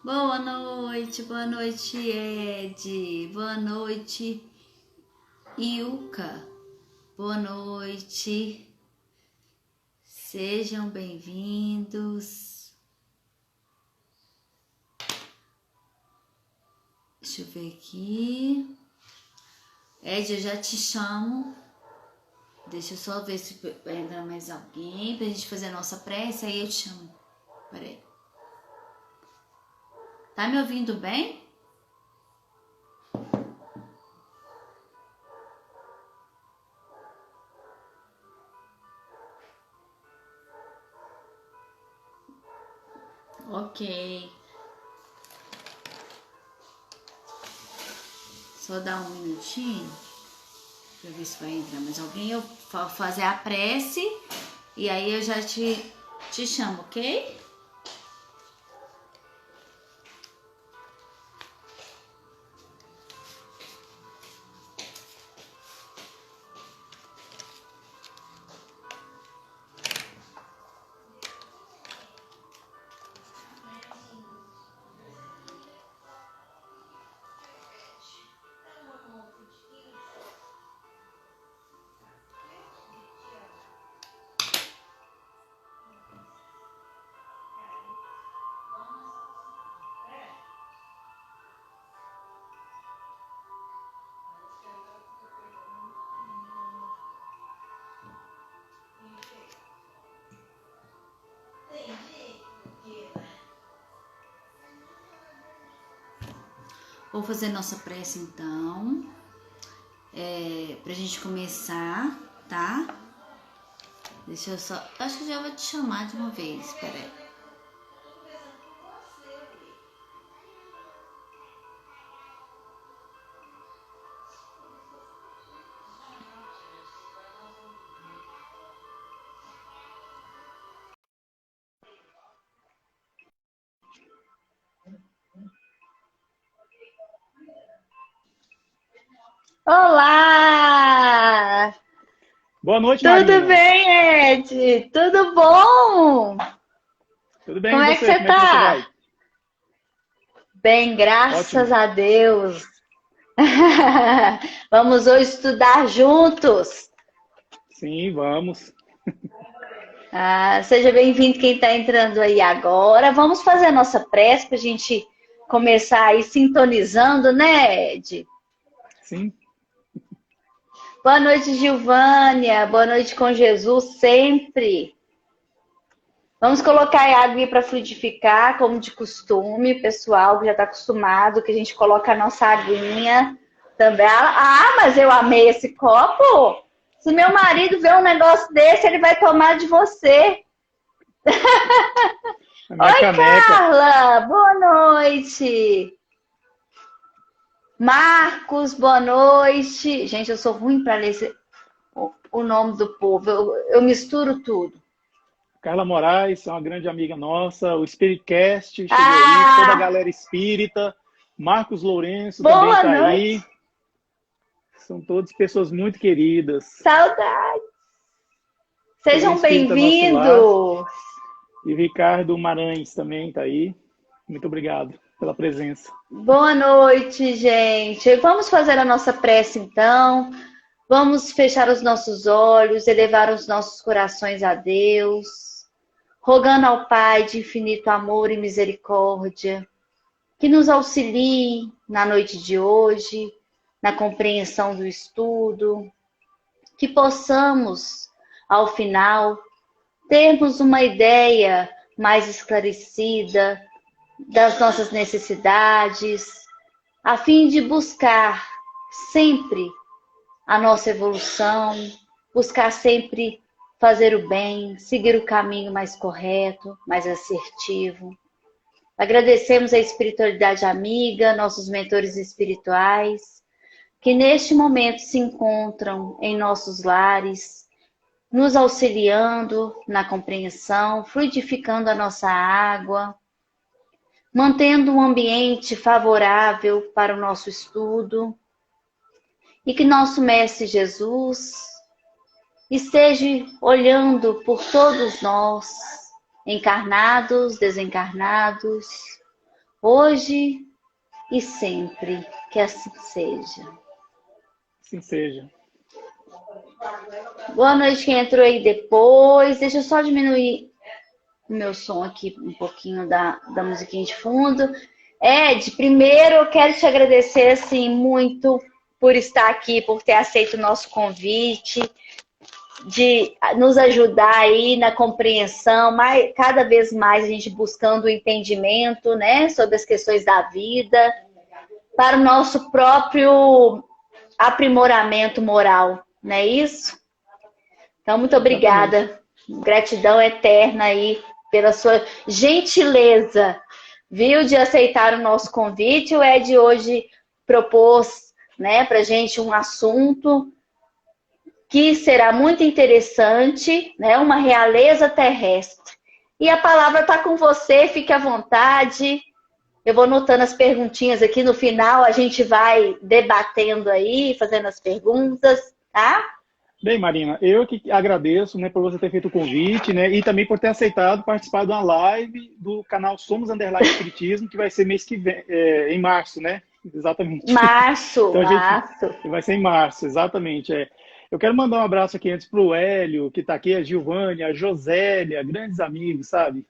Boa noite, Ed. Boa noite, Ilka. Boa noite. Sejam bem-vindos. Deixa eu ver aqui. Ed, eu já te chamo. Deixa eu só ver se entra mais alguém pra gente fazer a nossa prece, aí eu te chamo. Peraí. Tá me ouvindo bem? Ok. Só dar um minutinho pra ver se vai entrar mais alguém. Eu vou fazer a prece e aí eu já te chamo, ok? Vou fazer nossa prece então, pra gente começar, tá? Deixa eu só, acho que já vou te chamar de uma vez, peraí. Olá! Boa noite, Tudo Marina. bem, Ed? Tudo bom? Tudo bem, Como e é que você? você Como é que você vai? tá? Bem, graças Ótimo. a Deus. Vamos hoje estudar juntos. Sim, vamos. Seja bem-vindo quem está entrando aí agora. Vamos fazer a nossa prece para a gente começar aí sintonizando, né, Ed? Sim. Boa noite, Gilvânia. Boa noite com Jesus sempre. Vamos colocar a água para fluidificar, como de costume, pessoal que já está acostumado, que a gente coloca a nossa aguinha também. Mas eu amei esse copo. Se meu marido ver um negócio desse, ele vai tomar de você. A minha Oi, caneca. Carla, boa noite. Marcos, boa noite. Gente, eu sou ruim para ler o nome do povo, eu misturo tudo. Carla Moraes, é uma grande amiga nossa. O Spiritcast chegou aí. Toda a Ah, galera espírita. Marcos Lourenço também boa está noite. aí. São todas pessoas muito queridas. Saudade. Tem o Sejam Espírita Nosso Lar. bem-vindos. E o Ricardo Maranhos também está aí. Muito obrigado pela presença. Boa noite, gente. Vamos fazer a nossa prece então. Vamos fechar os nossos olhos, elevar os nossos corações a Deus, rogando ao Pai de infinito amor e misericórdia, que nos auxilie na noite de hoje, na compreensão do estudo, que possamos, ao final, termos uma ideia mais esclarecida das nossas necessidades, a fim de buscar sempre a nossa evolução, buscar sempre fazer o bem, seguir o caminho mais correto, mais assertivo. Agradecemos a espiritualidade amiga, nossos mentores espirituais, que neste momento se encontram em nossos lares, nos auxiliando na compreensão, fluidificando a nossa água, mantendo um ambiente favorável para o nosso estudo, e que nosso Mestre Jesus esteja olhando por todos nós, encarnados, desencarnados, hoje e sempre. Que assim seja. Assim seja. Boa noite quem entrou aí depois. Deixa eu só diminuir o meu som aqui um pouquinho da musiquinha de fundo. Ed, primeiro eu quero te agradecer assim, muito por estar aqui, por ter aceito o nosso convite, de nos ajudar aí na compreensão, cada vez mais a gente buscando o entendimento, né, sobre as questões da vida, para o nosso próprio aprimoramento moral, não é isso? Então, muito obrigada. Gratidão eterna aí pela sua gentileza, viu, de aceitar o nosso convite. O Ed hoje propôs, né, para gente um assunto que será muito interessante, né, uma realeza terrestre. E a palavra está com você, fique à vontade. Eu vou anotando as perguntinhas aqui no final, a gente vai debatendo aí, fazendo as perguntas, tá? Bem, Marina, eu que agradeço, né, por você ter feito o convite, né, e também por ter aceitado participar de uma live do canal Somos Underline Espiritismo, que vai ser mês que vem, em março, né? Exatamente. Março, Então, março. Vai ser em março, exatamente. Eu quero mandar um abraço aqui antes para o Hélio, que está aqui, a Giovânia, a Josélia, grandes amigos, sabe?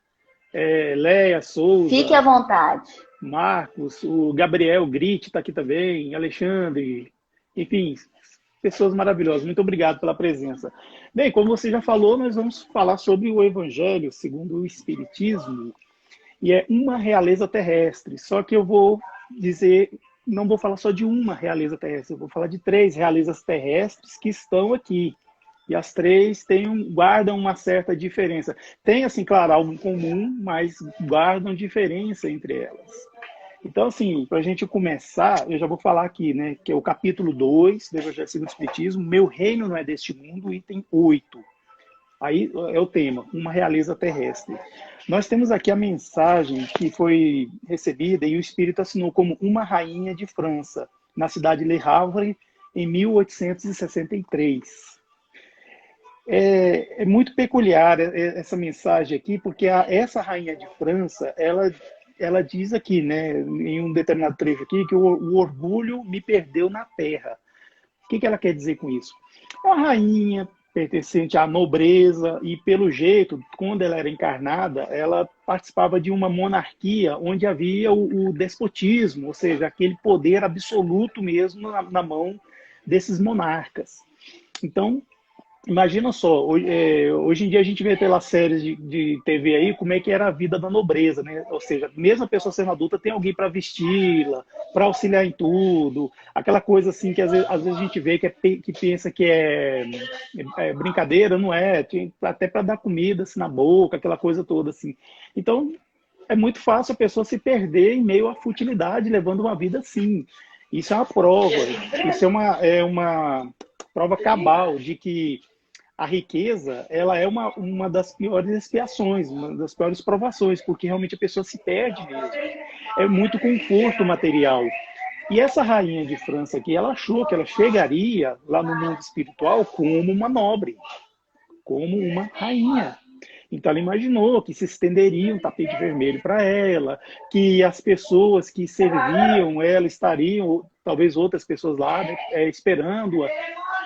Leia Souza, Fique à vontade. Marcos, o Gabriel Grit está aqui também, Alexandre, enfim, pessoas maravilhosas. Muito obrigado pela presença. Bem, como você já falou, nós vamos falar sobre o Evangelho segundo o Espiritismo, e é uma realeza terrestre. Só que eu vou dizer, não vou falar só de uma realeza terrestre, eu vou falar de 3 realezas terrestres que estão aqui. E as 3 guardam uma certa diferença. Tem, assim, claro, algo em comum, mas guardam diferença entre elas. Então, assim, para a gente começar, eu já vou falar aqui, né, que é o capítulo 2 do Evangelho segundo o Espiritismo, Meu Reino Não É Deste Mundo, item 8. Aí é o tema, uma realeza terrestre. Nós temos aqui a mensagem que foi recebida e o Espírito assinou como uma rainha de França, na cidade de Le Havre, em 1863. É muito peculiar essa mensagem aqui, porque essa rainha de França, ela diz aqui, né, em um determinado trecho aqui, que o orgulho me perdeu na terra. O que ela quer dizer com isso? É uma rainha pertencente à nobreza e, pelo jeito, quando ela era encarnada, ela participava de uma monarquia onde havia o despotismo, ou seja, aquele poder absoluto mesmo na mão desses monarcas. Então, imagina só, hoje em dia a gente vê pelas séries de TV aí como é que era a vida da nobreza, né? Ou seja, mesmo a pessoa sendo adulta, tem alguém para vesti-la, para auxiliar em tudo, aquela coisa assim que às vezes a gente vê que pensa que é brincadeira, não é? Até para dar comida assim, na boca, aquela coisa toda assim. Então, é muito fácil a pessoa se perder em meio à futilidade, levando uma vida assim. Isso é uma prova, isso é uma prova cabal de que a riqueza ela é uma das piores expiações, uma das piores provações, porque realmente a pessoa se perde mesmo. É muito conforto material. E essa rainha de França aqui, ela achou que ela chegaria lá no mundo espiritual como uma nobre, como uma rainha. Então ela imaginou que se estenderia um tapete vermelho para ela, que as pessoas que serviam ela estariam, talvez outras pessoas lá, né, esperando-a.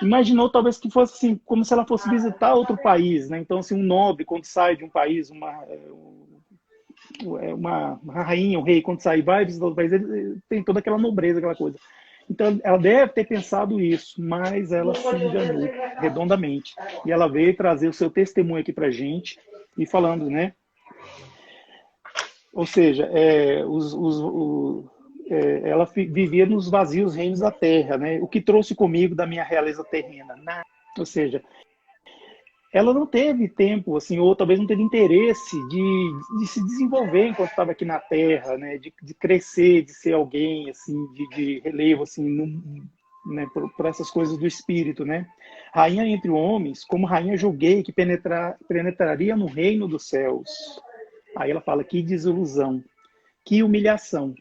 Imaginou talvez que fosse assim, como se ela fosse visitar outro país, né? Então, assim, um nobre, quando sai de um país, uma rainha, um rei, quando sai e vai visitar outro país, ele tem toda aquela nobreza, aquela coisa. Então, ela deve ter pensado isso, mas ela se enganou redondamente. E ela veio trazer o seu testemunho aqui pra gente, e falando, né? Ou seja, ela vivia nos vazios reinos da terra, né? O que trouxe comigo da minha realeza terrena? Nada. Ou seja, ela não teve tempo, assim, ou talvez não teve interesse de se desenvolver enquanto estava aqui na Terra, né? De crescer, de ser alguém, assim, de relevo, assim, né? Por essas coisas do espírito, né? Rainha entre homens, como rainha julguei que penetraria no reino dos céus. Aí ela fala, que desilusão, que humilhação.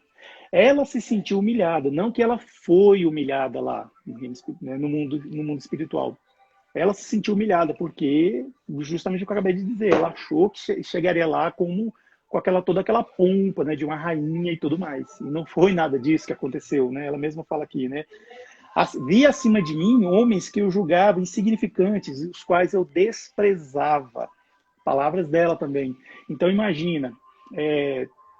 Ela se sentiu humilhada, não que ela foi humilhada lá no mundo espiritual. Ela se sentiu humilhada porque, justamente o que eu acabei de dizer, ela achou que chegaria lá como com toda aquela pompa, né, de uma rainha e tudo mais. E não foi nada disso que aconteceu, né? Ela mesma fala aqui, né? Vi acima de mim homens que eu julgava insignificantes, os quais eu desprezava. Palavras dela também. Então imagina,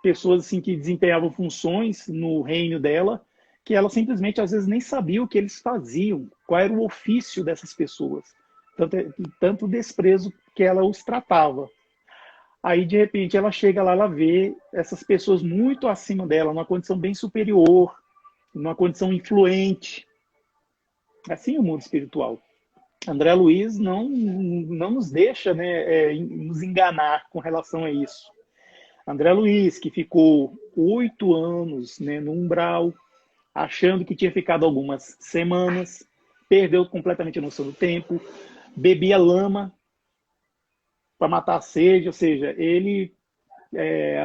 pessoas assim que desempenhavam funções no reino dela, que ela simplesmente às vezes nem sabia o que eles faziam, qual era o ofício dessas pessoas. Tanto desprezo que ela os tratava. Aí, de repente, ela chega lá, ela vê essas pessoas muito acima dela, numa condição bem superior, numa condição influente. Assim é o mundo espiritual. André Luiz não nos deixa, né, nos enganar com relação a isso. André Luiz, que ficou 8 anos, né, no umbral, achando que tinha ficado algumas semanas, perdeu completamente a noção do tempo, bebia lama para matar a sede, ou seja, ele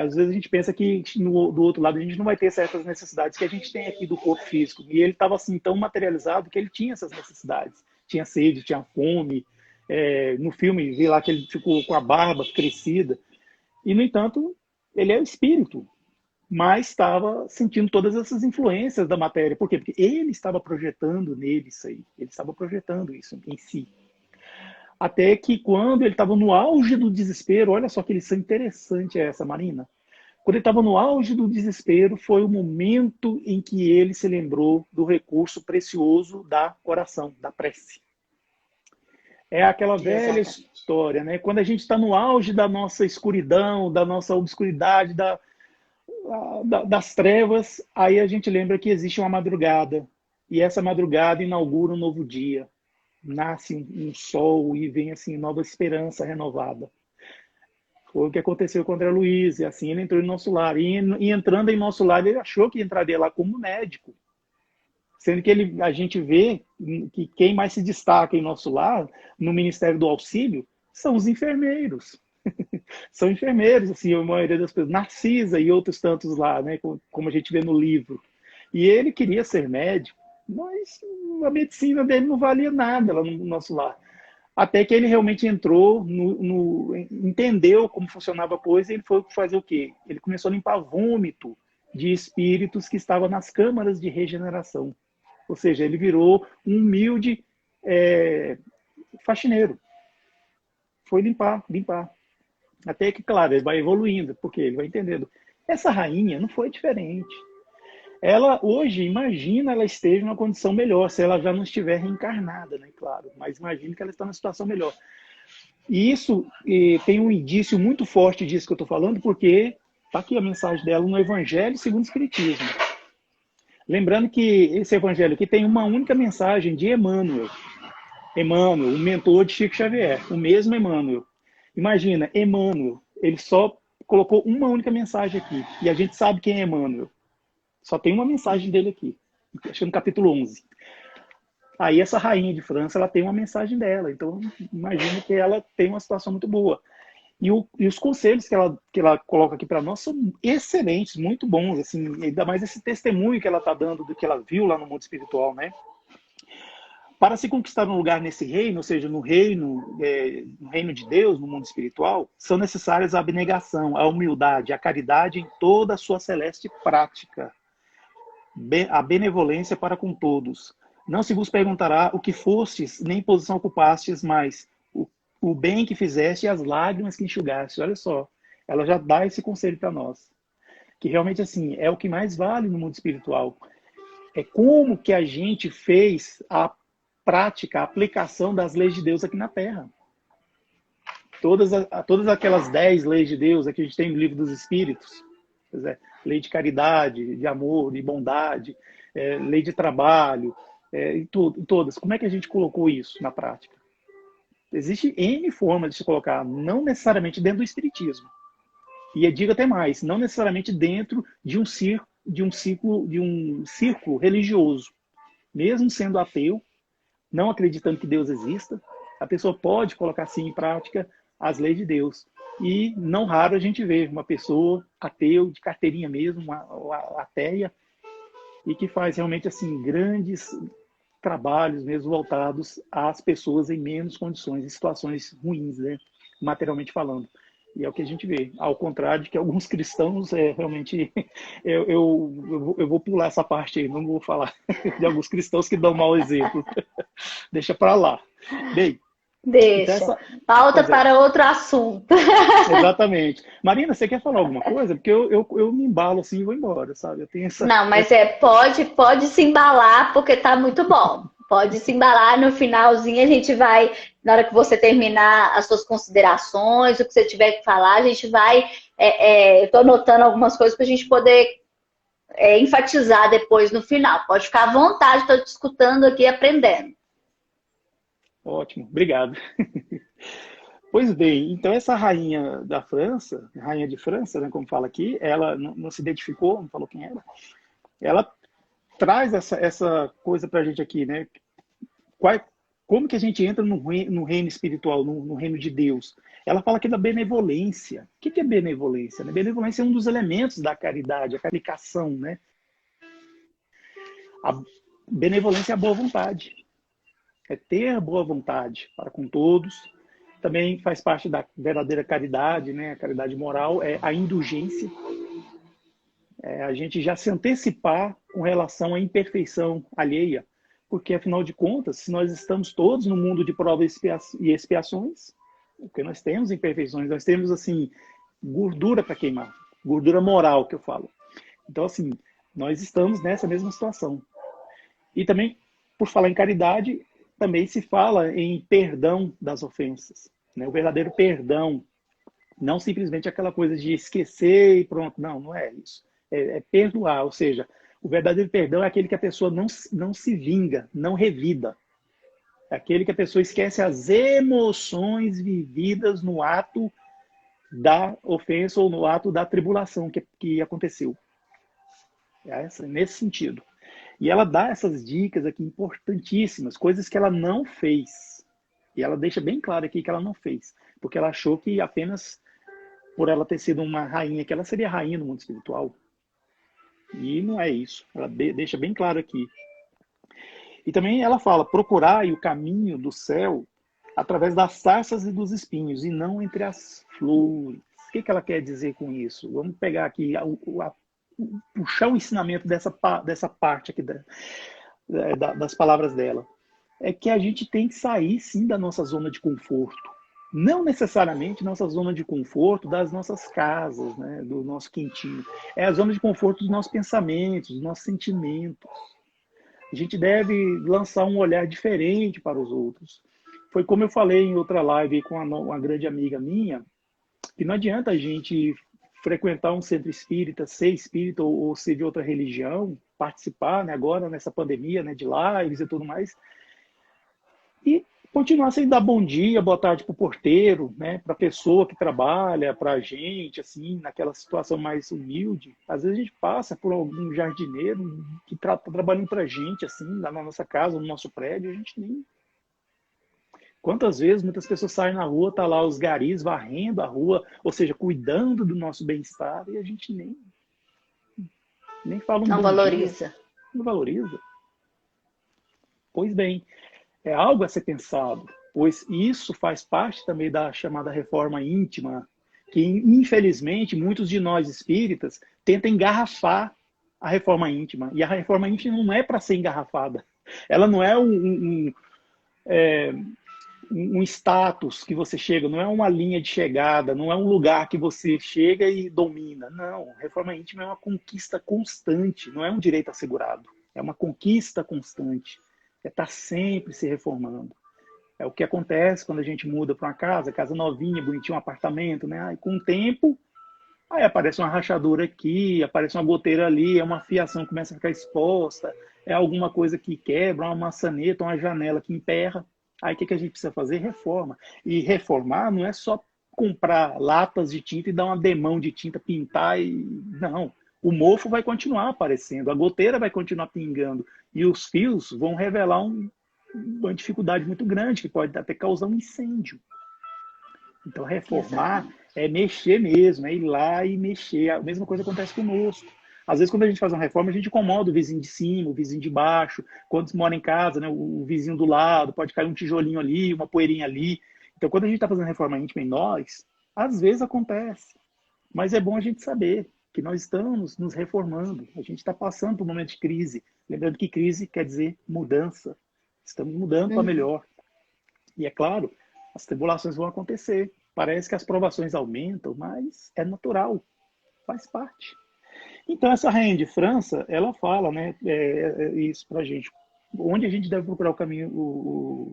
às vezes a gente pensa que do outro lado a gente não vai ter certas necessidades que a gente tem aqui do corpo físico. E ele estava assim tão materializado que ele tinha essas necessidades. Tinha sede, tinha fome. No filme, vi lá que ele ficou com a barba crescida. E, no entanto, ele é o espírito, mas estava sentindo todas essas influências da matéria. Por quê? Porque ele estava projetando nele isso aí. Ele estava projetando isso em si. Até que quando ele estava no auge do desespero, olha só que lição interessante é essa, Marina. Quando ele estava no auge do desespero, foi o momento em que ele se lembrou do recurso precioso da oração, da prece. É aquela velha história, né? Quando a gente está no auge da nossa escuridão, da nossa obscuridade, das trevas, aí a gente lembra que existe uma madrugada. E essa madrugada inaugura um novo dia. Nasce um sol e vem assim nova esperança renovada. Foi o que aconteceu com o André Luiz, e assim ele entrou em nosso lar. E entrando em nosso lar, ele achou que entraria lá como médico. Sendo que a gente vê que quem mais se destaca em nosso lar, no Ministério do Auxílio, são os enfermeiros. São enfermeiros, assim, a maioria das pessoas. Narcisa e outros tantos lá, né, como a gente vê no livro. E ele queria ser médico, mas a medicina dele não valia nada lá no nosso lar. Até que ele realmente entrou, entendeu como funcionava a coisa, e ele foi fazer o quê? Ele começou a limpar vômito de espíritos que estavam nas câmaras de regeneração. Ou seja, ele virou um humilde faxineiro. Foi limpar. Até que, claro, ele vai evoluindo, porque ele vai entendendo. Essa rainha não foi diferente. Ela, hoje, imagina ela esteja numa condição melhor, se ela já não estiver reencarnada, né? Claro, mas imagina que ela está numa situação melhor. E isso tem um indício muito forte disso que eu estou falando, porque está aqui a mensagem dela no Evangelho segundo o Espiritismo. Lembrando que esse Evangelho aqui tem uma única mensagem de Emmanuel. Emmanuel, o mentor de Chico Xavier, o mesmo Emmanuel. Imagina, Emmanuel, ele só colocou uma única mensagem aqui, e a gente sabe quem é Emmanuel. Só tem uma mensagem dele aqui, acho que no capítulo 11. Aí essa rainha de França, ela tem uma mensagem dela, então imagino que ela tem uma situação muito boa. E os conselhos que ela coloca aqui para nós são excelentes, muito bons, assim, ainda mais esse testemunho que ela está dando do que ela viu lá no mundo espiritual, né? Para se conquistar um lugar nesse reino, ou seja, no reino de Deus, no mundo espiritual, são necessárias a abnegação, a humildade, a caridade em toda a sua celeste prática, a benevolência para com todos. Não se vos perguntará o que fostes, nem posição ocupastes, mas o bem que fizeste e as lágrimas que enxugaste. Olha só, ela já dá esse conselho para nós. Que realmente, assim, é o que mais vale no mundo espiritual. É como que a gente fez a prática, a aplicação das leis de Deus aqui na Terra. Todas aquelas 10 leis de Deus que a gente tem no Livro dos Espíritos, lei de caridade, de amor, de bondade, lei de trabalho, todas. Como é que a gente colocou isso na prática? Existe N formas de se colocar, não necessariamente dentro do Espiritismo. E eu digo até mais, não necessariamente dentro de um círculo religioso. Mesmo sendo ateu, não acreditando que Deus exista, a pessoa pode colocar sim em prática as leis de Deus. E não raro a gente vê uma pessoa ateu, de carteirinha mesmo, uma ateia, e que faz realmente assim grandes trabalhos mesmo voltados às pessoas em menos condições, em situações ruins, né, materialmente falando. E é o que a gente vê. Ao contrário de que alguns cristãos, realmente, eu vou pular essa parte aí, não vou falar de alguns cristãos que dão mau exemplo. Deixa para lá. Bem, então Deixa. Pauta pois é, para outro assunto. exatamente. Marina, você quer falar alguma coisa? Porque eu me embalo assim e vou embora, sabe? Eu tenho Não, mas essa... pode se embalar porque tá muito bom. Pode se embalar no finalzinho, a gente vai, na hora que você terminar as suas considerações, o que você tiver que falar, a gente vai. Eu tô anotando algumas coisas para a gente poder enfatizar depois no final. Pode ficar à vontade, estou te escutando aqui aprendendo. Ótimo, obrigado. Pois bem, então essa rainha da França, rainha de França, né, como fala aqui, ela não se identificou, não falou quem era. Ela traz essa coisa para a gente aqui, né? Como que a gente entra no reino espiritual, no reino de Deus? Ela fala aqui da benevolência. O que é benevolência? Benevolência é um dos elementos da caridade, a caricação, né? A benevolência é a boa vontade. É ter boa vontade para com todos. Também faz parte da verdadeira caridade, né? A caridade moral é a indulgência. É a gente já se antecipar com relação à imperfeição alheia. Porque, afinal de contas, se nós estamos todos no mundo de provas e expiações, porque nós temos imperfeições, nós temos, assim, gordura para queimar. Gordura moral, que eu falo. Então, assim, nós estamos nessa mesma situação. E também, por falar em caridade, também se fala em perdão das ofensas, né? O verdadeiro perdão, não simplesmente aquela coisa de esquecer e pronto. Não, não é isso. É perdoar, ou seja, o verdadeiro perdão é aquele que a pessoa não se vinga, não revida. É aquele que a pessoa esquece as emoções vividas no ato da ofensa ou no ato da tribulação que aconteceu. Nesse sentido. E ela dá essas dicas aqui importantíssimas, coisas que ela não fez. E ela deixa bem claro aqui que ela não fez. Porque ela achou que apenas por ela ter sido uma rainha, que ela seria rainha no mundo espiritual. E não é isso. Ela deixa bem claro aqui. E também ela fala, procurai o caminho do céu através das sarças e dos espinhos, e não entre as flores. O que ela quer dizer com isso? Vamos pegar aqui, puxar o ensinamento dessa parte aqui das palavras dela. É que a gente tem que sair, sim, da nossa zona de conforto. Não necessariamente nossa zona de conforto das nossas casas, né, do nosso quentinho. É a zona de conforto dos nossos pensamentos, dos nossos sentimentos. A gente deve lançar um olhar diferente para os outros. Foi como eu falei em outra live com uma grande amiga minha, que não adianta a gente frequentar um centro espírita, ser espírita ou ser de outra religião, participar, né, agora nessa pandemia, né, de lives e tudo mais, e continuar sem dar bom dia, boa tarde para o porteiro, né, para a pessoa que trabalha, para a gente, assim, naquela situação mais humilde. Às vezes a gente passa por algum jardineiro que está trabalhando para a gente, assim, lá na nossa casa, no nosso prédio, a gente nem... Quantas vezes muitas pessoas saem na rua, tá lá os garis varrendo a rua, ou seja, cuidando do nosso bem-estar, e a gente nem fala um Não bom valoriza. dia, não valoriza. Pois bem, é algo a ser pensado, pois isso faz parte também da chamada reforma íntima, que infelizmente muitos de nós espíritas tentam engarrafar a reforma íntima, e a reforma íntima não é para ser engarrafada, ela não é um status que você chega, não é uma linha de chegada, não é um lugar que você chega e domina. Não, reforma íntima é uma conquista constante, não é um direito assegurado. É uma conquista constante. É estar sempre se reformando. É o que acontece quando a gente muda para uma casa novinha, bonitinha, um apartamento, né? Aí, com o tempo, aí aparece uma rachadura aqui, aparece uma goteira ali, é uma fiação que começa a ficar exposta, é alguma coisa que quebra, uma maçaneta, uma janela que emperra. Aí o que a gente precisa fazer? Reforma. E reformar não é só comprar latas de tinta e dar uma demão de tinta, pintar e... Não. O mofo vai continuar aparecendo, a goteira vai continuar pingando e os fios vão revelar uma dificuldade muito grande que pode até causar um incêndio. Então reformar é mexer mesmo, é ir lá e mexer. A mesma coisa acontece conosco. Às vezes, quando a gente faz uma reforma, a gente incomoda o vizinho de cima, o vizinho de baixo. Quando mora em casa, né, o vizinho do lado, pode cair um tijolinho ali, uma poeirinha ali. Então, quando a gente está fazendo reforma íntima em nós, Às vezes acontece, mas é bom a gente saber que nós estamos nos reformando, a gente está passando por um momento de crise. Lembrando que crise quer dizer mudança. Estamos mudando para melhor. E é claro, as tribulações vão acontecer. Parece que as provações aumentam, mas é natural, faz parte. Então, essa rainha de França, ela fala, né, isso pra gente. Onde a gente deve procurar o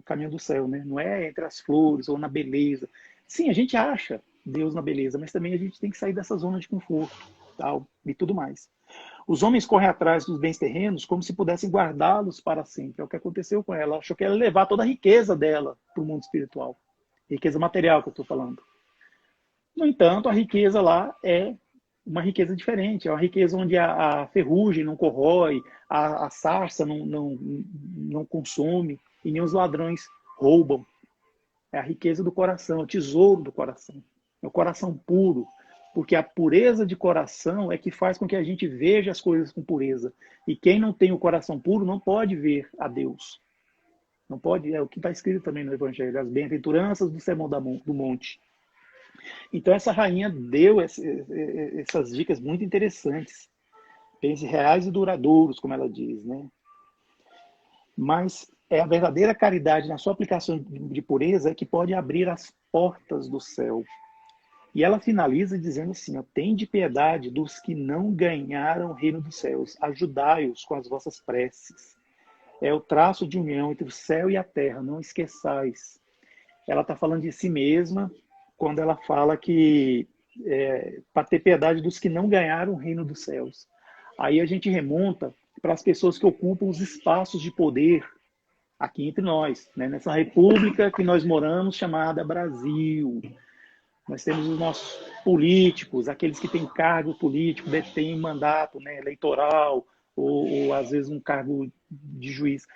caminho do céu, né? Não é entre as flores ou na beleza. Sim, a gente acha Deus na beleza, mas também a gente tem que sair dessa zona de conforto, tal, e tudo mais. Os homens correm atrás dos bens terrenos como se pudessem guardá-los para sempre. É o que aconteceu com ela. Ela achou que ela ia levar toda a riqueza dela para o mundo espiritual. Riqueza material que eu estou falando. No entanto, a riqueza lá é uma riqueza diferente. É uma riqueza onde a ferrugem não corrói, a sarça não consome e nem os ladrões roubam. É a riqueza do coração, é o tesouro do coração. É o coração puro. Porque a pureza de coração é que faz com que a gente veja as coisas com pureza. E quem não tem o coração puro não pode ver a Deus. Não pode, é o que está escrito também no Evangelho, as bem-aventuranças do Sermão do Monte. Então essa rainha deu essas dicas muito interessantes. Bens reais e duradouros, como ela diz, né? Mas é a verdadeira caridade na sua aplicação de pureza que pode abrir as portas do céu. E ela finaliza dizendo assim, ó, tende piedade dos que não ganharam o reino dos céus, ajudai-os com as vossas preces. É o traço de união entre o céu e a terra, não esqueçais. Ela está falando de si mesma quando ela fala que para ter piedade dos que não ganharam o reino dos céus. Aí a gente remonta para as pessoas que ocupam os espaços de poder aqui entre nós, né? Nessa república que nós moramos, chamada Brasil. Nós temos os nossos políticos, aqueles que têm cargo político, detêm mandato, né, eleitoral, ou às vezes um cargo de juiz.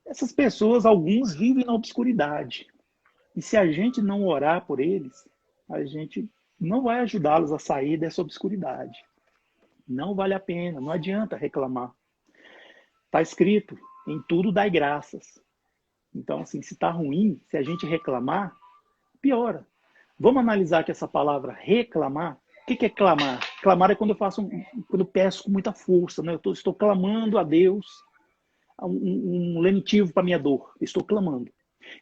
Essas pessoas, alguns vivem na obscuridade. E se a gente não orar por eles, a gente não vai ajudá-los a sair dessa obscuridade. Não vale a pena, não adianta reclamar. Está escrito, em tudo dai graças. Então, assim, se está ruim, se a gente reclamar, piora. Vamos analisar aqui essa palavra reclamar. O que é clamar? Clamar é quando eu peço com muita força, né? Eu estou clamando a Deus um lenitivo para minha dor. Estou clamando.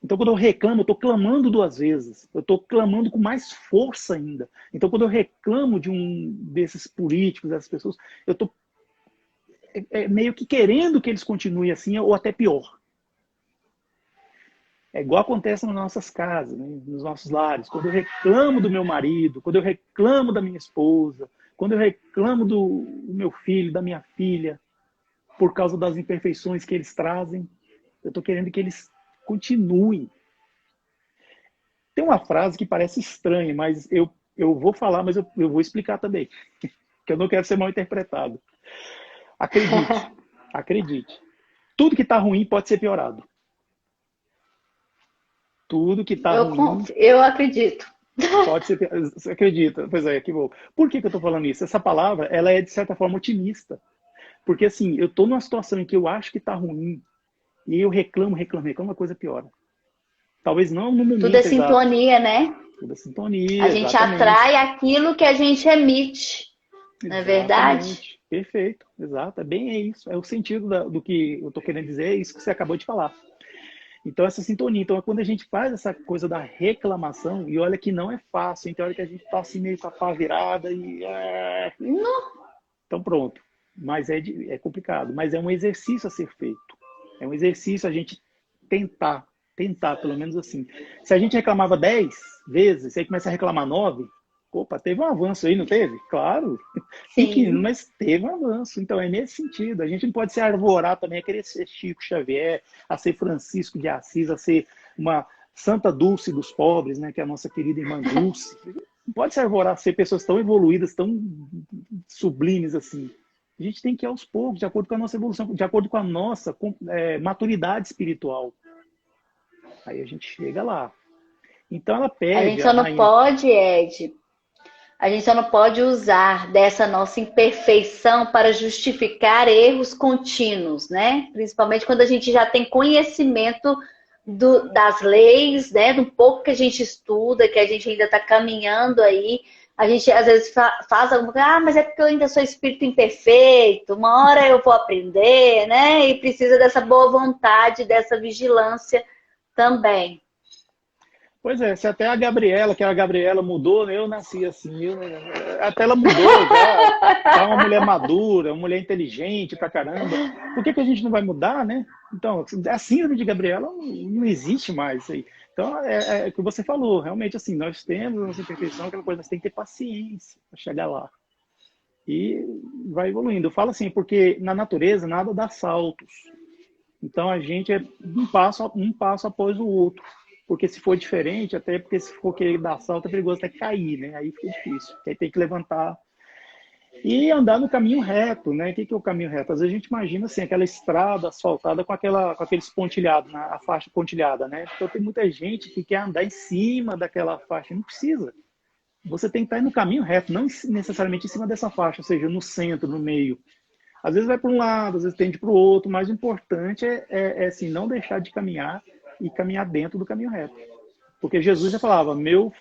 Então, quando eu reclamo, eu estou clamando duas vezes. Eu estou clamando com mais força ainda. Então, quando eu reclamo de um desses políticos, dessas pessoas, eu estou meio que querendo que eles continuem assim, ou até pior. É igual acontece nas nossas casas, né? Nos nossos lares. Quando eu reclamo do meu marido, quando eu reclamo da minha esposa, quando eu reclamo do meu filho, da minha filha, por causa das imperfeições que eles trazem, eu estou querendo que eles continuem. Tem uma frase que parece estranha, mas eu vou falar, mas eu vou explicar também, que eu não quero ser mal interpretado. Acredite. Tudo que está ruim pode ser piorado. Tudo que está ruim... Eu acredito. Pode ser... Você acredita? Pois é, que bom. Por que eu estou falando isso? Essa palavra, ela é, de certa forma, otimista. Porque, assim, eu estou numa situação em que eu acho que está ruim, e eu reclamo, a coisa piora. Talvez não no momento Tudo é exato. Sintonia, né? Tudo é sintonia, a gente exatamente. atrai aquilo que a gente emite. Não é verdade? Perfeito, exato. É bem isso. É o sentido do que eu estou querendo dizer, é isso que você acabou de falar. Então, essa sintonia. Então, é quando a gente faz essa coisa da reclamação, e olha que não é fácil, então olha que a gente está assim meio com a pá virada e... Não. Então, pronto. Mas é complicado. Mas é um exercício a ser feito. É um exercício a gente tentar, pelo menos assim. Se a gente reclamava 10 vezes, se aí começa a reclamar 9, opa, teve um avanço aí, não teve? Claro. Sim. Mas teve um avanço. Então é nesse sentido. A gente não pode se arvorar também a querer ser Chico Xavier, a ser Francisco de Assis, a ser uma Santa Dulce dos pobres, né, que é a nossa querida irmã Dulce. Não pode se arvorar a ser pessoas tão evoluídas, tão sublimes assim. A gente tem que ir aos poucos, de acordo com a nossa evolução, de acordo com a nossa maturidade espiritual. Aí a gente chega lá. Então ela pede... A gente só não pode, Ed, a gente só não pode usar dessa nossa imperfeição para justificar erros contínuos, né? Principalmente quando a gente já tem conhecimento das leis, né? Do pouco que a gente estuda, que a gente ainda está caminhando aí. A gente às vezes faz alguma coisa, mas é porque eu ainda sou espírito imperfeito, uma hora eu vou aprender, né? E precisa dessa boa vontade, dessa vigilância também. Pois é, se até a Gabriela, que a Gabriela mudou, né? Eu nasci assim, até ela mudou já, tá uma mulher madura, uma mulher inteligente pra caramba. Por que a gente não vai mudar, né? Então, a síndrome de Gabriela não existe mais isso aí. Então, é o que você falou, realmente assim, nós temos a nossa imperfeição, aquela coisa, nós temos que ter paciência para chegar lá. E vai evoluindo. Eu falo assim, porque na natureza nada dá saltos. Então a gente é um passo após o outro. Porque se for diferente, até porque se for querer dar salto é perigoso até cair, né? Aí fica difícil. Aí tem que levantar e andar no caminho reto, né? O que é o caminho reto? Às vezes a gente imagina assim, aquela estrada asfaltada com aqueles pontilhados, a faixa pontilhada, né? Então tem muita gente que quer andar em cima daquela faixa. Não precisa. Você tem que estar no caminho reto, não necessariamente em cima dessa faixa, ou seja, no centro, no meio. Às vezes vai para um lado, às vezes tende para o outro, mas o importante é assim, não deixar de caminhar e caminhar dentro do caminho reto. Porque Jesus já falava, meu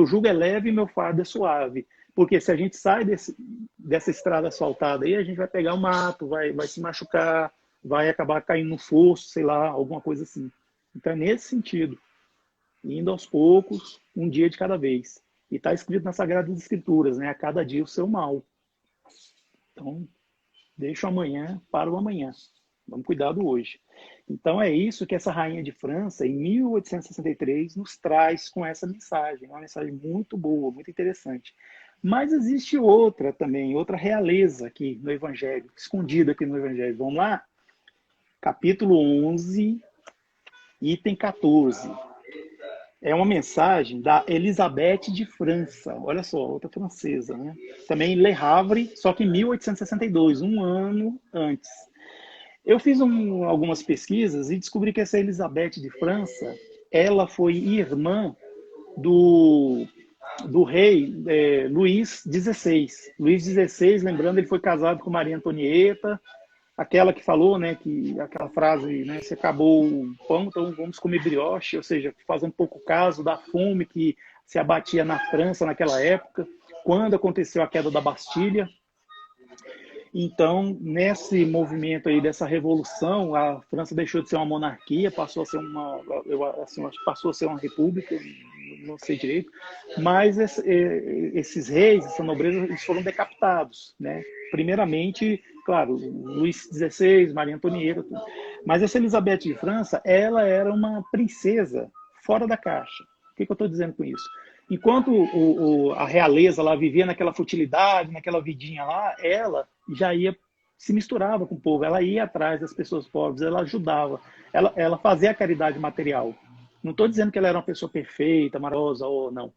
jugo é leve e meu fardo é suave. Porque se a gente sai dessa estrada asfaltada aí, a gente vai pegar o mato, vai se machucar, vai acabar caindo no fosso, sei lá, alguma coisa assim. Então é nesse sentido, indo aos poucos, um dia de cada vez. E está escrito nas Sagradas Escrituras, né? A cada dia o seu mal. Então, deixa o amanhã para o amanhã. Vamos cuidar do hoje. Então é isso que essa rainha de França, em 1863, nos traz com essa mensagem. Uma mensagem muito boa, muito interessante. Mas existe outra também, outra realeza aqui no Evangelho, escondida aqui no Evangelho. Vamos lá? Capítulo 11, item 14. É uma mensagem da Elisabeth de França. Olha só, outra francesa, né? Também Le Havre, só que em 1862, um ano antes. Eu fiz algumas pesquisas e descobri que essa Elizabeth de França, ela foi irmã do rei Luís XVI. Luís XVI, lembrando, ele foi casado com Maria Antonieta, aquela que falou, né, que aquela frase, né, se acabou o pão, então vamos comer brioche, ou seja, fazendo pouco caso da fome que se abatia na França naquela época, quando aconteceu a queda da Bastilha. Então, nesse movimento aí dessa revolução, a França deixou de ser uma monarquia, passou a ser passou a ser uma república, não sei direito, mas esses reis, essa nobreza, eles foram decapitados, né? Primeiramente, claro, Luís XVI, Maria Antonieta, tudo. Mas essa Elizabeth de França, ela era uma princesa fora da caixa. O que eu estou dizendo com isso? Enquanto a realeza lá vivia naquela futilidade, naquela vidinha lá, ela já se misturava com o povo, ela ia atrás das pessoas pobres, ela ajudava, ela fazia a caridade material. Não estou dizendo que ela era uma pessoa perfeita, maravilhosa ou não.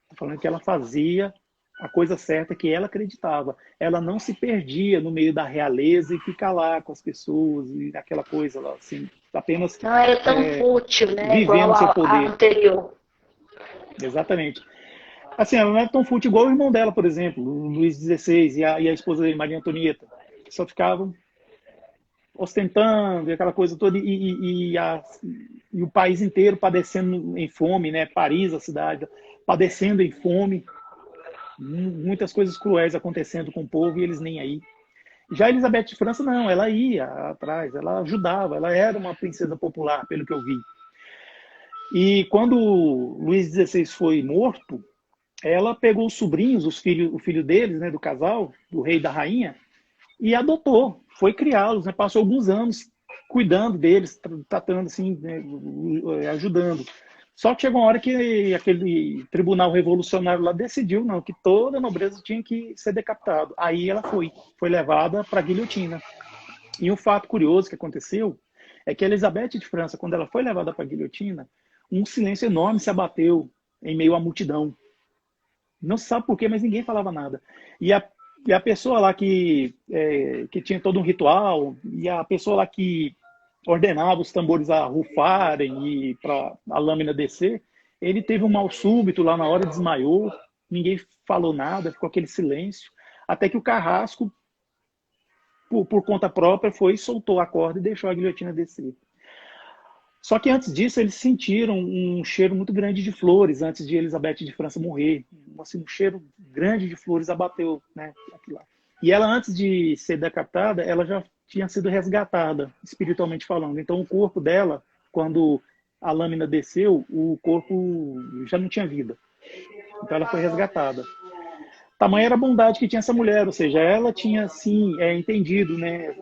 Estou falando que ela fazia a coisa certa que ela acreditava. Ela não se perdia no meio da realeza e ficar lá com as pessoas e aquela coisa lá, assim, apenas não era tão fútil, né? Vivendo seu poder. Anterior. Exatamente. Assim, ela não é tão fútil igual o irmão dela, por exemplo, o Luís XVI e a esposa dele, Maria Antonieta, que só ficavam ostentando e aquela coisa toda, e o país inteiro padecendo em fome, né? Paris, a cidade, padecendo em fome, muitas coisas cruéis acontecendo com o povo e eles nem aí. Já a Elizabeth de França, não, ela ia atrás, ela ajudava, ela era uma princesa popular, pelo que eu vi. E quando Luís XVI foi morto, ela pegou os sobrinhos, o filho deles, né, do casal, do rei e da rainha, e adotou, foi criá-los, né, passou alguns anos cuidando deles, tratando assim, né, ajudando. Só que chegou uma hora que aquele tribunal revolucionário lá decidiu, não, que toda a nobreza tinha que ser decapitada. Aí ela foi levada para a guilhotina. E um fato curioso que aconteceu é que a Elizabeth de França, quando ela foi levada para a guilhotina, um silêncio enorme se abateu em meio à multidão. Não se sabe por quê, mas ninguém falava nada. E a pessoa lá que tinha todo um ritual, e a pessoa lá que ordenava os tambores a rufarem e para a lâmina descer, ele teve um mal súbito lá na hora, desmaiou, ninguém falou nada, ficou aquele silêncio, até que o carrasco, por conta própria, foi, soltou a corda e deixou a guilhotina descer. Só que antes disso, eles sentiram um cheiro muito grande de flores, antes de Elizabeth de França morrer. Assim, um cheiro grande de flores abateu, né, aquilo lá. E ela, antes de ser decapitada, ela já tinha sido resgatada, espiritualmente falando. Então, o corpo dela, quando a lâmina desceu, o corpo já não tinha vida. Então, ela foi resgatada. Tamanha era a bondade que tinha essa mulher, ou seja, ela tinha, assim, entendido, né,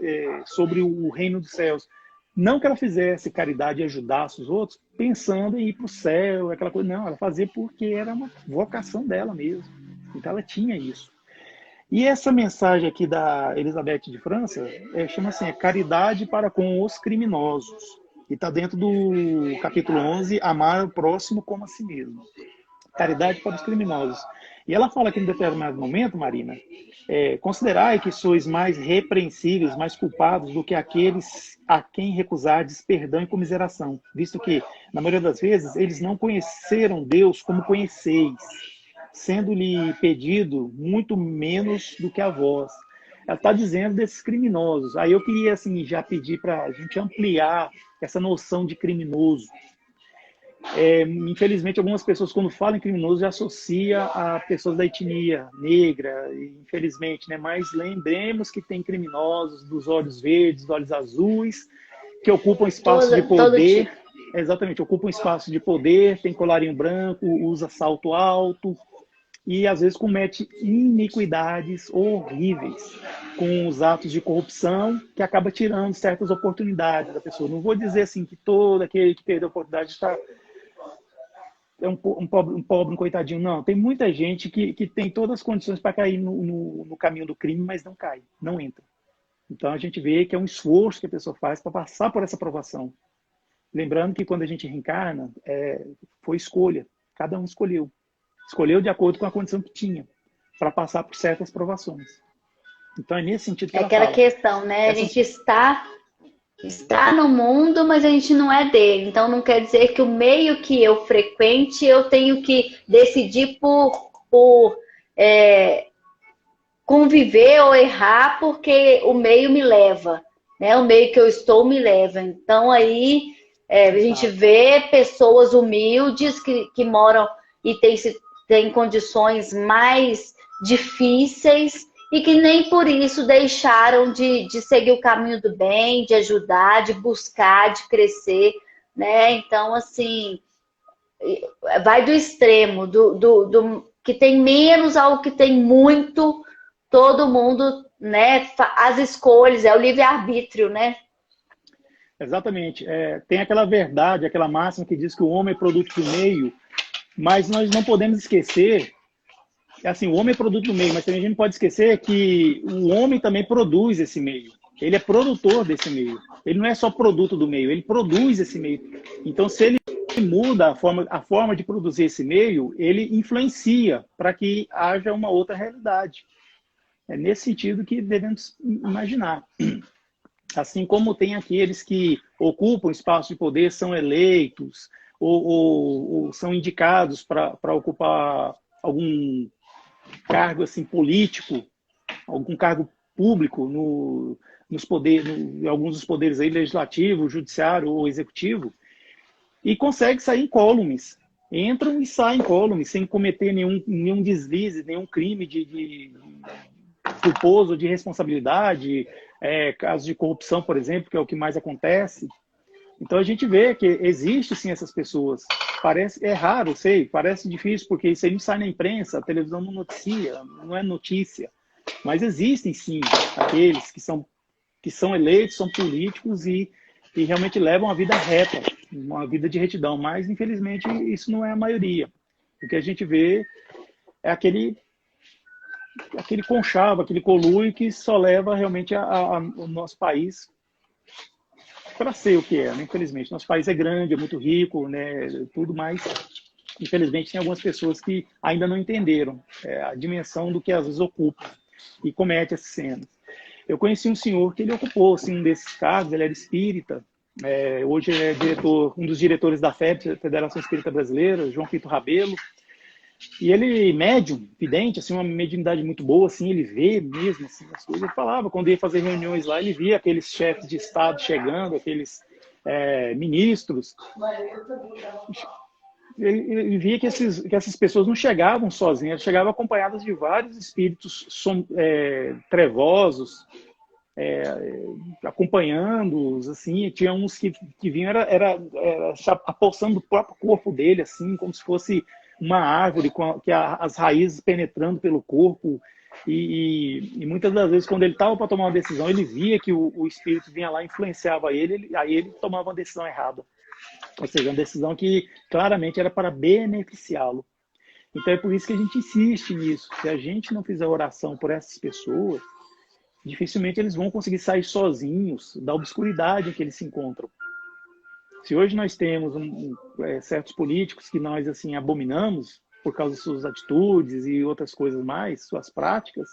sobre o reino dos céus. Não que ela fizesse caridade e ajudasse os outros, pensando em ir para o céu, aquela coisa. Não, ela fazia porque era uma vocação dela mesmo. Então, ela tinha isso. E essa mensagem aqui da Elizabeth de França chama assim, caridade para com os criminosos. E está dentro do capítulo 11, amar o próximo como a si mesmo. Caridade para os criminosos. E ela fala que em determinado momento, Marina, considerai que sois mais repreensíveis, mais culpados do que aqueles a quem recusardes perdão e comiseração, visto que, na maioria das vezes, eles não conheceram Deus como conheceis, sendo-lhe pedido muito menos do que a vós. Ela está dizendo desses criminosos. Aí eu queria assim, já pedir para a gente ampliar essa noção de criminoso. Infelizmente, algumas pessoas, quando falam em criminoso, já associa a pessoas da etnia negra, infelizmente, né? Mas lembremos que tem criminosos dos olhos verdes, dos olhos azuis, que ocupam espaço de poder. Exatamente, ocupam espaço de poder, tem colarinho branco, usa salto alto e às vezes comete iniquidades horríveis com os atos de corrupção que acaba tirando certas oportunidades da pessoa. Não vou dizer assim que todo aquele que perdeu a oportunidade está um pobre, um coitadinho, não. Tem muita gente que tem todas as condições para cair no caminho do crime, mas não cai, não entra. Então a gente vê que é um esforço que a pessoa faz para passar por essa provação. Lembrando que quando a gente reencarna, foi escolha. Cada um escolheu. Escolheu de acordo com a condição que tinha, para passar por certas provações. Então é nesse sentido que ela aquela fala. Questão, né? A gente está no mundo, mas a gente não é dele. Então não quer dizer que o meio que eu frequente, eu tenho que decidir por conviver ou errar, porque o meio me leva, né? O meio que eu estou me leva. Então aí a gente vê pessoas humildes que moram e têm condições mais difíceis e que nem por isso deixaram de seguir o caminho do bem, de ajudar, de buscar, de crescer, né? Então, assim, vai do extremo, do que tem menos ao que tem muito, todo mundo, né? As escolhas, é o livre-arbítrio, né? Exatamente. Tem aquela verdade, aquela máxima que diz que o homem é produto do meio, mas nós não podemos esquecer, assim, o homem é produto do meio, mas também a gente não pode esquecer que o homem também produz esse meio. Ele é produtor desse meio. Ele não é só produto do meio, ele produz esse meio. Então, se ele muda a forma de produzir esse meio, ele influencia para que haja uma outra realidade. É nesse sentido que devemos imaginar. Assim como tem aqueles que ocupam espaço de poder, são eleitos ou são indicados para ocupar algum cargo assim, político, algum cargo público nos poderes, em alguns dos poderes aí, legislativo, judiciário ou executivo, e consegue sair incólumes. Entram e saem incólumes, sem cometer nenhum deslize, nenhum crime de culposo de responsabilidade, casos de corrupção, por exemplo, que é o que mais acontece. Então a gente vê que existe sim essas pessoas. É raro, sei, parece difícil, porque isso aí não sai na imprensa, a televisão não noticia, não é notícia. Mas existem sim aqueles que são eleitos, são políticos e realmente levam a vida reta, uma vida de retidão. Mas, infelizmente, isso não é a maioria. O que a gente vê é aquele conchavo, aquele conluio que só leva realmente o nosso país para ser o que é, né? Infelizmente. Nosso país é grande, é muito rico, né? Tudo mais. Infelizmente, tem algumas pessoas que ainda não entenderam a dimensão do que às vezes ocupa e comete essas cenas. Eu conheci um senhor que ele ocupou assim, um desses cargos, ele era espírita, hoje é um dos diretores da FEB, Federação Espírita Brasileira, João Pinto Rabelo. E ele, médium, vidente, assim, uma mediunidade muito boa, assim, ele vê mesmo assim, as coisas. Ele falava, quando ia fazer reuniões lá, ele via aqueles chefes de Estado chegando, aqueles ministros, ele via que essas pessoas não chegavam sozinhas, elas chegavam acompanhadas de vários espíritos trevosos, acompanhando-os, assim. Tinha uns que vinham apossando do próprio corpo dele, assim, como se fosse uma árvore, as raízes penetrando pelo corpo. E muitas das vezes, quando ele estava para tomar uma decisão, ele via que o espírito vinha lá, influenciava ele, aí ele tomava uma decisão errada. Ou seja, uma decisão que claramente era para beneficiá-lo. Então é por isso que a gente insiste nisso. Se a gente não fizer oração por essas pessoas, dificilmente eles vão conseguir sair sozinhos da obscuridade em que eles se encontram. Se hoje nós temos certos políticos que nós assim abominamos por causa de suas atitudes e outras coisas mais, suas práticas,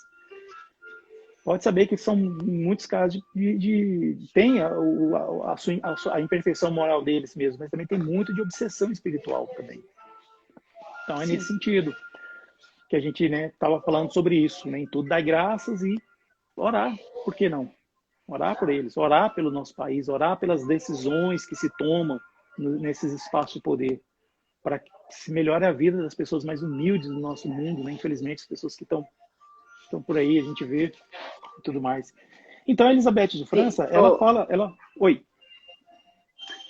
pode saber que são muitos casos tem a imperfeição moral deles mesmo, mas também tem muito de obsessão espiritual também. Então é nesse sentido que a gente estava falando sobre isso, em tudo dar graças e orar, por que não? Orar por eles, orar pelo nosso país, orar pelas decisões que se tomam nesses espaços de poder, para que se melhore a vida das pessoas mais humildes do nosso mundo, né? Infelizmente, as pessoas que estão por aí, a gente vê e tudo mais. Então, a Elizabeth de França, ela fala... Oi.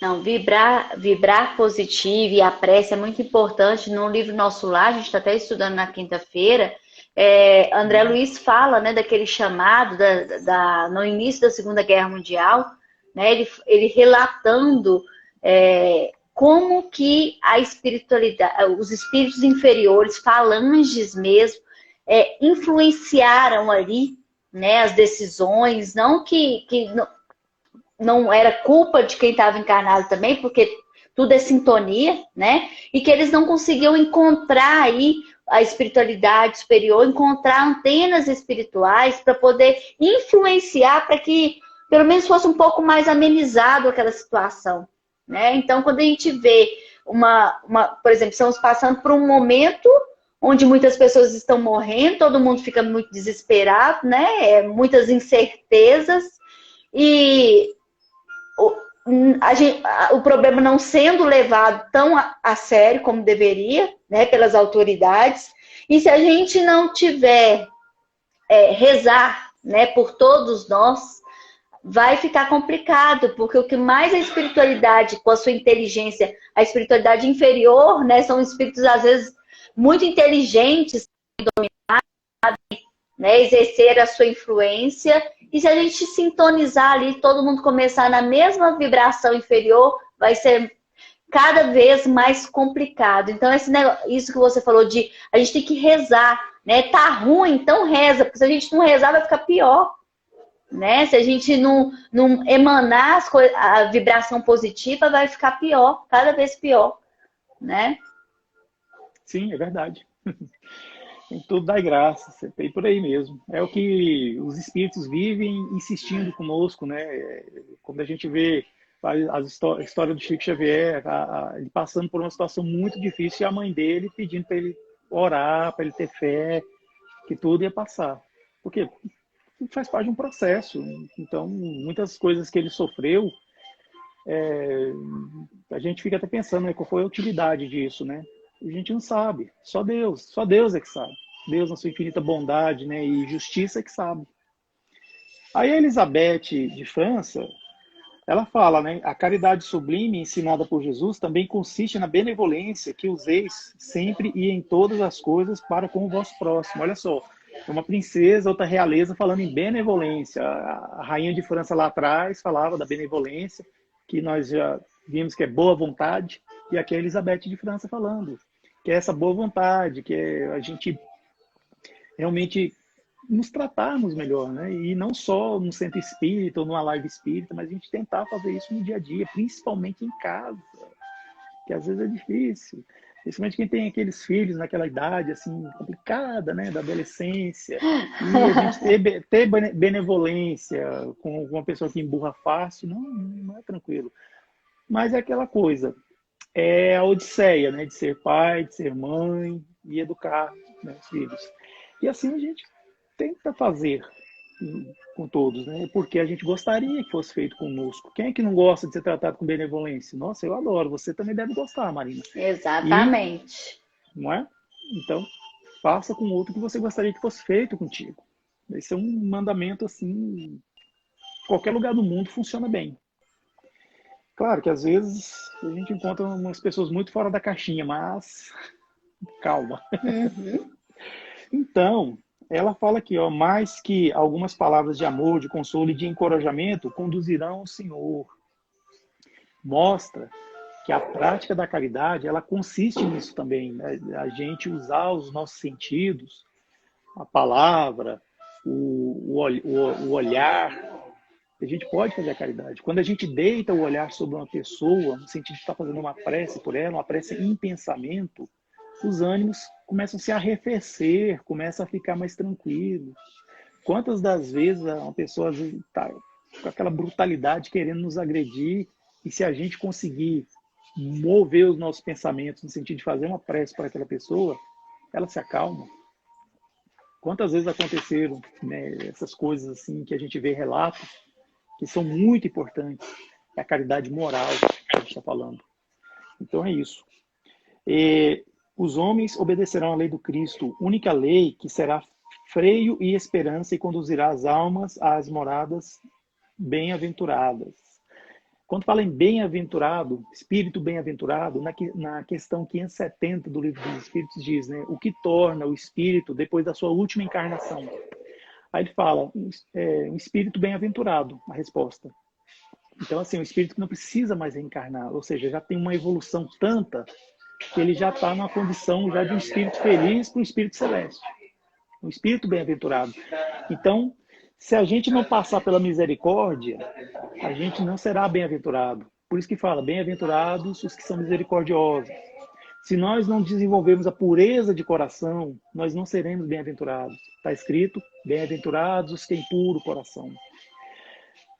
Não, vibrar positivo e a prece é muito importante. No livro Nosso Lar, a gente está até estudando na quinta-feira, André Luiz fala, né, daquele chamado no início da Segunda Guerra Mundial, né, ele relatando como que a espiritualidade, os espíritos inferiores, falanges mesmo, influenciaram ali, né, as decisões, não que não era culpa de quem estava encarnado também, porque tudo é sintonia, né? E que eles não conseguiam encontrar aí a espiritualidade superior, encontrar antenas espirituais para poder influenciar para que pelo menos fosse um pouco mais amenizado aquela situação, né? Então, quando a gente vê por exemplo, estamos passando por um momento onde muitas pessoas estão morrendo, todo mundo fica muito desesperado, né? Muitas incertezas e o problema não sendo levado tão a sério como deveria, né, pelas autoridades. E se a gente não tiver rezar, né, por todos nós, vai ficar complicado, porque o que mais a espiritualidade, com a sua inteligência, a espiritualidade inferior, né, são espíritos às vezes muito inteligentes, né, exercer a sua influência, e se a gente sintonizar ali, todo mundo começar na mesma vibração inferior, vai ser cada vez mais complicado. Então, isso que você falou de a gente tem que rezar, né? Tá ruim, então reza, porque se a gente não rezar, vai ficar pior, né? Se a gente não emanar a vibração positiva, vai ficar pior, cada vez pior, né? Sim, é verdade. Em tudo dá graça, você tem por aí mesmo. É o que os espíritos vivem insistindo conosco, né? Quando a gente vê a história do Chico Xavier, ele passando por uma situação muito difícil e a mãe dele pedindo para ele orar, para ele ter fé, que tudo ia passar. Porque faz parte de um processo. Então, muitas coisas que ele sofreu, a gente fica até pensando, né, qual foi a utilidade disso, né? A gente não sabe, só Deus é que sabe. Deus, na sua infinita bondade, né, e justiça, é que sabe. Aí a Elizabeth de França, ela fala, né, a caridade sublime ensinada por Jesus também consiste na benevolência que useis sempre e em todas as coisas para com o vosso próximo. Olha só, uma princesa, outra realeza falando em benevolência. A rainha de França lá atrás falava da benevolência, que nós já vimos que é boa vontade, e aqui é a Elizabeth de França falando, que é essa boa vontade, que é a gente realmente nos tratarmos melhor, né? E não só no centro espírita ou numa live espírita, mas a gente tentar fazer isso no dia a dia, principalmente em casa, que às vezes é difícil. Principalmente quem tem aqueles filhos naquela idade assim complicada, né, da adolescência, e a gente ter benevolência com uma pessoa que emburra fácil, não é tranquilo. Mas é aquela coisa, é a odisseia, né, de ser pai, de ser mãe e educar, né, os filhos. E assim a gente tenta fazer, com todos, né? Porque a gente gostaria que fosse feito conosco. Quem é que não gosta de ser tratado com benevolência? Nossa, eu adoro. Você também deve gostar, Marina. Exatamente. Não é? Então, faça com o outro que você gostaria que fosse feito contigo. Esse é um mandamento assim, em qualquer lugar do mundo funciona bem. Claro que às vezes a gente encontra umas pessoas muito fora da caixinha, mas calma. Uhum. Então, ela fala aqui, ó, mais que algumas palavras de amor, de consolo e de encorajamento conduzirão o Senhor. Mostra que a prática da caridade, ela consiste nisso também, né? A gente usar os nossos sentidos, a palavra, o olhar. A gente pode fazer a caridade. Quando a gente deita o olhar sobre uma pessoa, no sentido de estar fazendo uma prece por ela, uma prece em pensamento, os ânimos começam a se arrefecer, começam a ficar mais tranquilos. Quantas das vezes uma pessoa está com aquela brutalidade querendo nos agredir, e se a gente conseguir mover os nossos pensamentos no sentido de fazer uma prece para aquela pessoa, ela se acalma. Quantas vezes aconteceram, né, essas coisas assim que a gente vê relatos que são muito importantes. É a caridade moral que a gente está falando. Então é isso. Os homens obedecerão à lei do Cristo, única lei que será freio e esperança e conduzirá as almas às moradas bem-aventuradas. Quando fala em bem-aventurado, espírito bem-aventurado, na questão 570 do Livro dos Espíritos diz, né, o que torna o espírito depois da sua última encarnação. Aí ele fala, um espírito bem-aventurado, a resposta. Então, assim, um espírito que não precisa mais reencarnar, ou seja, já tem uma evolução tanta que ele já está numa condição já de um espírito feliz para um espírito celeste. Um espírito bem-aventurado. Então, se a gente não passar pela misericórdia, a gente não será bem-aventurado. Por isso que fala, bem-aventurados os que são misericordiosos. Se nós não desenvolvermos a pureza de coração, nós não seremos bem-aventurados. Está escrito, bem-aventurados os que têm puro coração.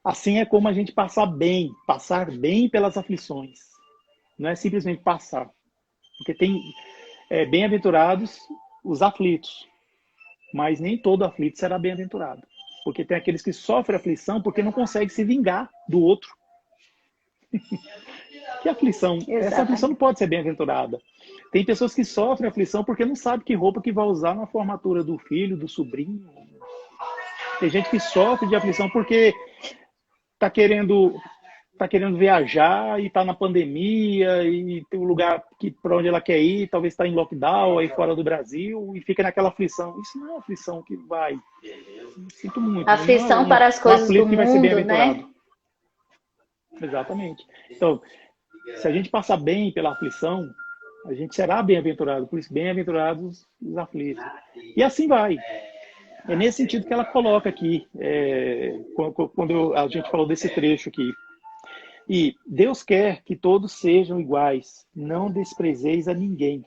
Assim é como a gente passar bem pelas aflições. Não é simplesmente passar. Porque tem bem-aventurados os aflitos, mas nem todo aflito será bem-aventurado. Porque tem aqueles que sofrem aflição porque não conseguem se vingar do outro. Que aflição? Exatamente. Essa aflição não pode ser bem-aventurada. Tem pessoas que sofrem aflição porque não sabe que roupa que vai usar na formatura do filho, do sobrinho. Tem gente que sofre de aflição porque está querendo viajar e está na pandemia e tem um lugar para onde ela quer ir, talvez está em lockdown aí fora do Brasil e fica naquela aflição. Isso não é uma aflição que vai. Sinto muito. Aflição não, para as coisas do que vai ser mundo, né? Exatamente. Então, se a gente passar bem pela aflição, a gente será bem-aventurado. Por isso, bem-aventurados os aflitos. E assim vai. É nesse sentido que ela coloca aqui, quando a gente falou desse trecho aqui. E Deus quer que todos sejam iguais, não desprezeis a ninguém.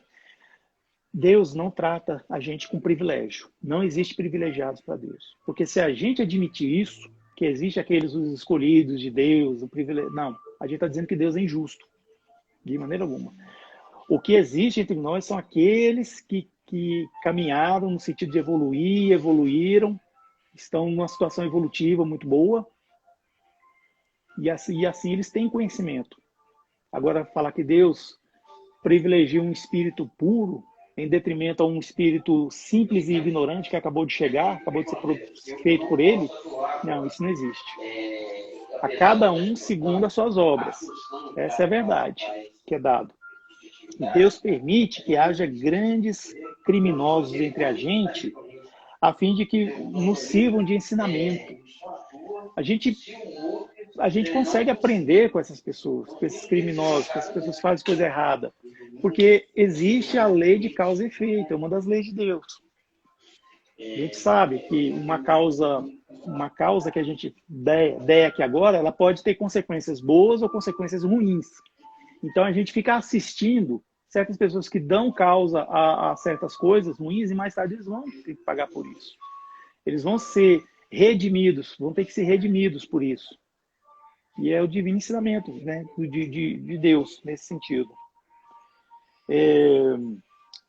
Deus não trata a gente com privilégio. Não existe privilegiados para Deus. Porque se a gente admitir isso, que existe aqueles os escolhidos de Deus, o privilégio. Não, a gente está dizendo que Deus é injusto. De maneira alguma. O que existe entre nós são aqueles que caminharam no sentido de evoluir, evoluíram, estão numa situação evolutiva muito boa, e assim eles têm conhecimento. Agora, falar que Deus privilegia um espírito puro em detrimento a um espírito simples e ignorante que acabou de chegar, acabou de ser feito por ele, não, isso não existe. A cada um segundo as suas obras. Essa é a verdade que é dado. E Deus permite que haja grandes criminosos entre a gente, a fim de que nos sirvam de ensinamento. A gente consegue aprender com essas pessoas, com esses criminosos, com essas pessoas que fazem coisa errada. Porque existe a lei de causa e efeito, é uma das leis de Deus. A gente sabe que uma causa que a gente der aqui agora, ela pode ter consequências boas ou consequências ruins. Então a gente fica assistindo certas pessoas que dão causa a certas coisas ruins e mais tarde eles vão ter que pagar por isso. Eles vão ser redimidos, vão ter que ser redimidos por isso. E é o divino ensinamento, né, de Deus nesse sentido.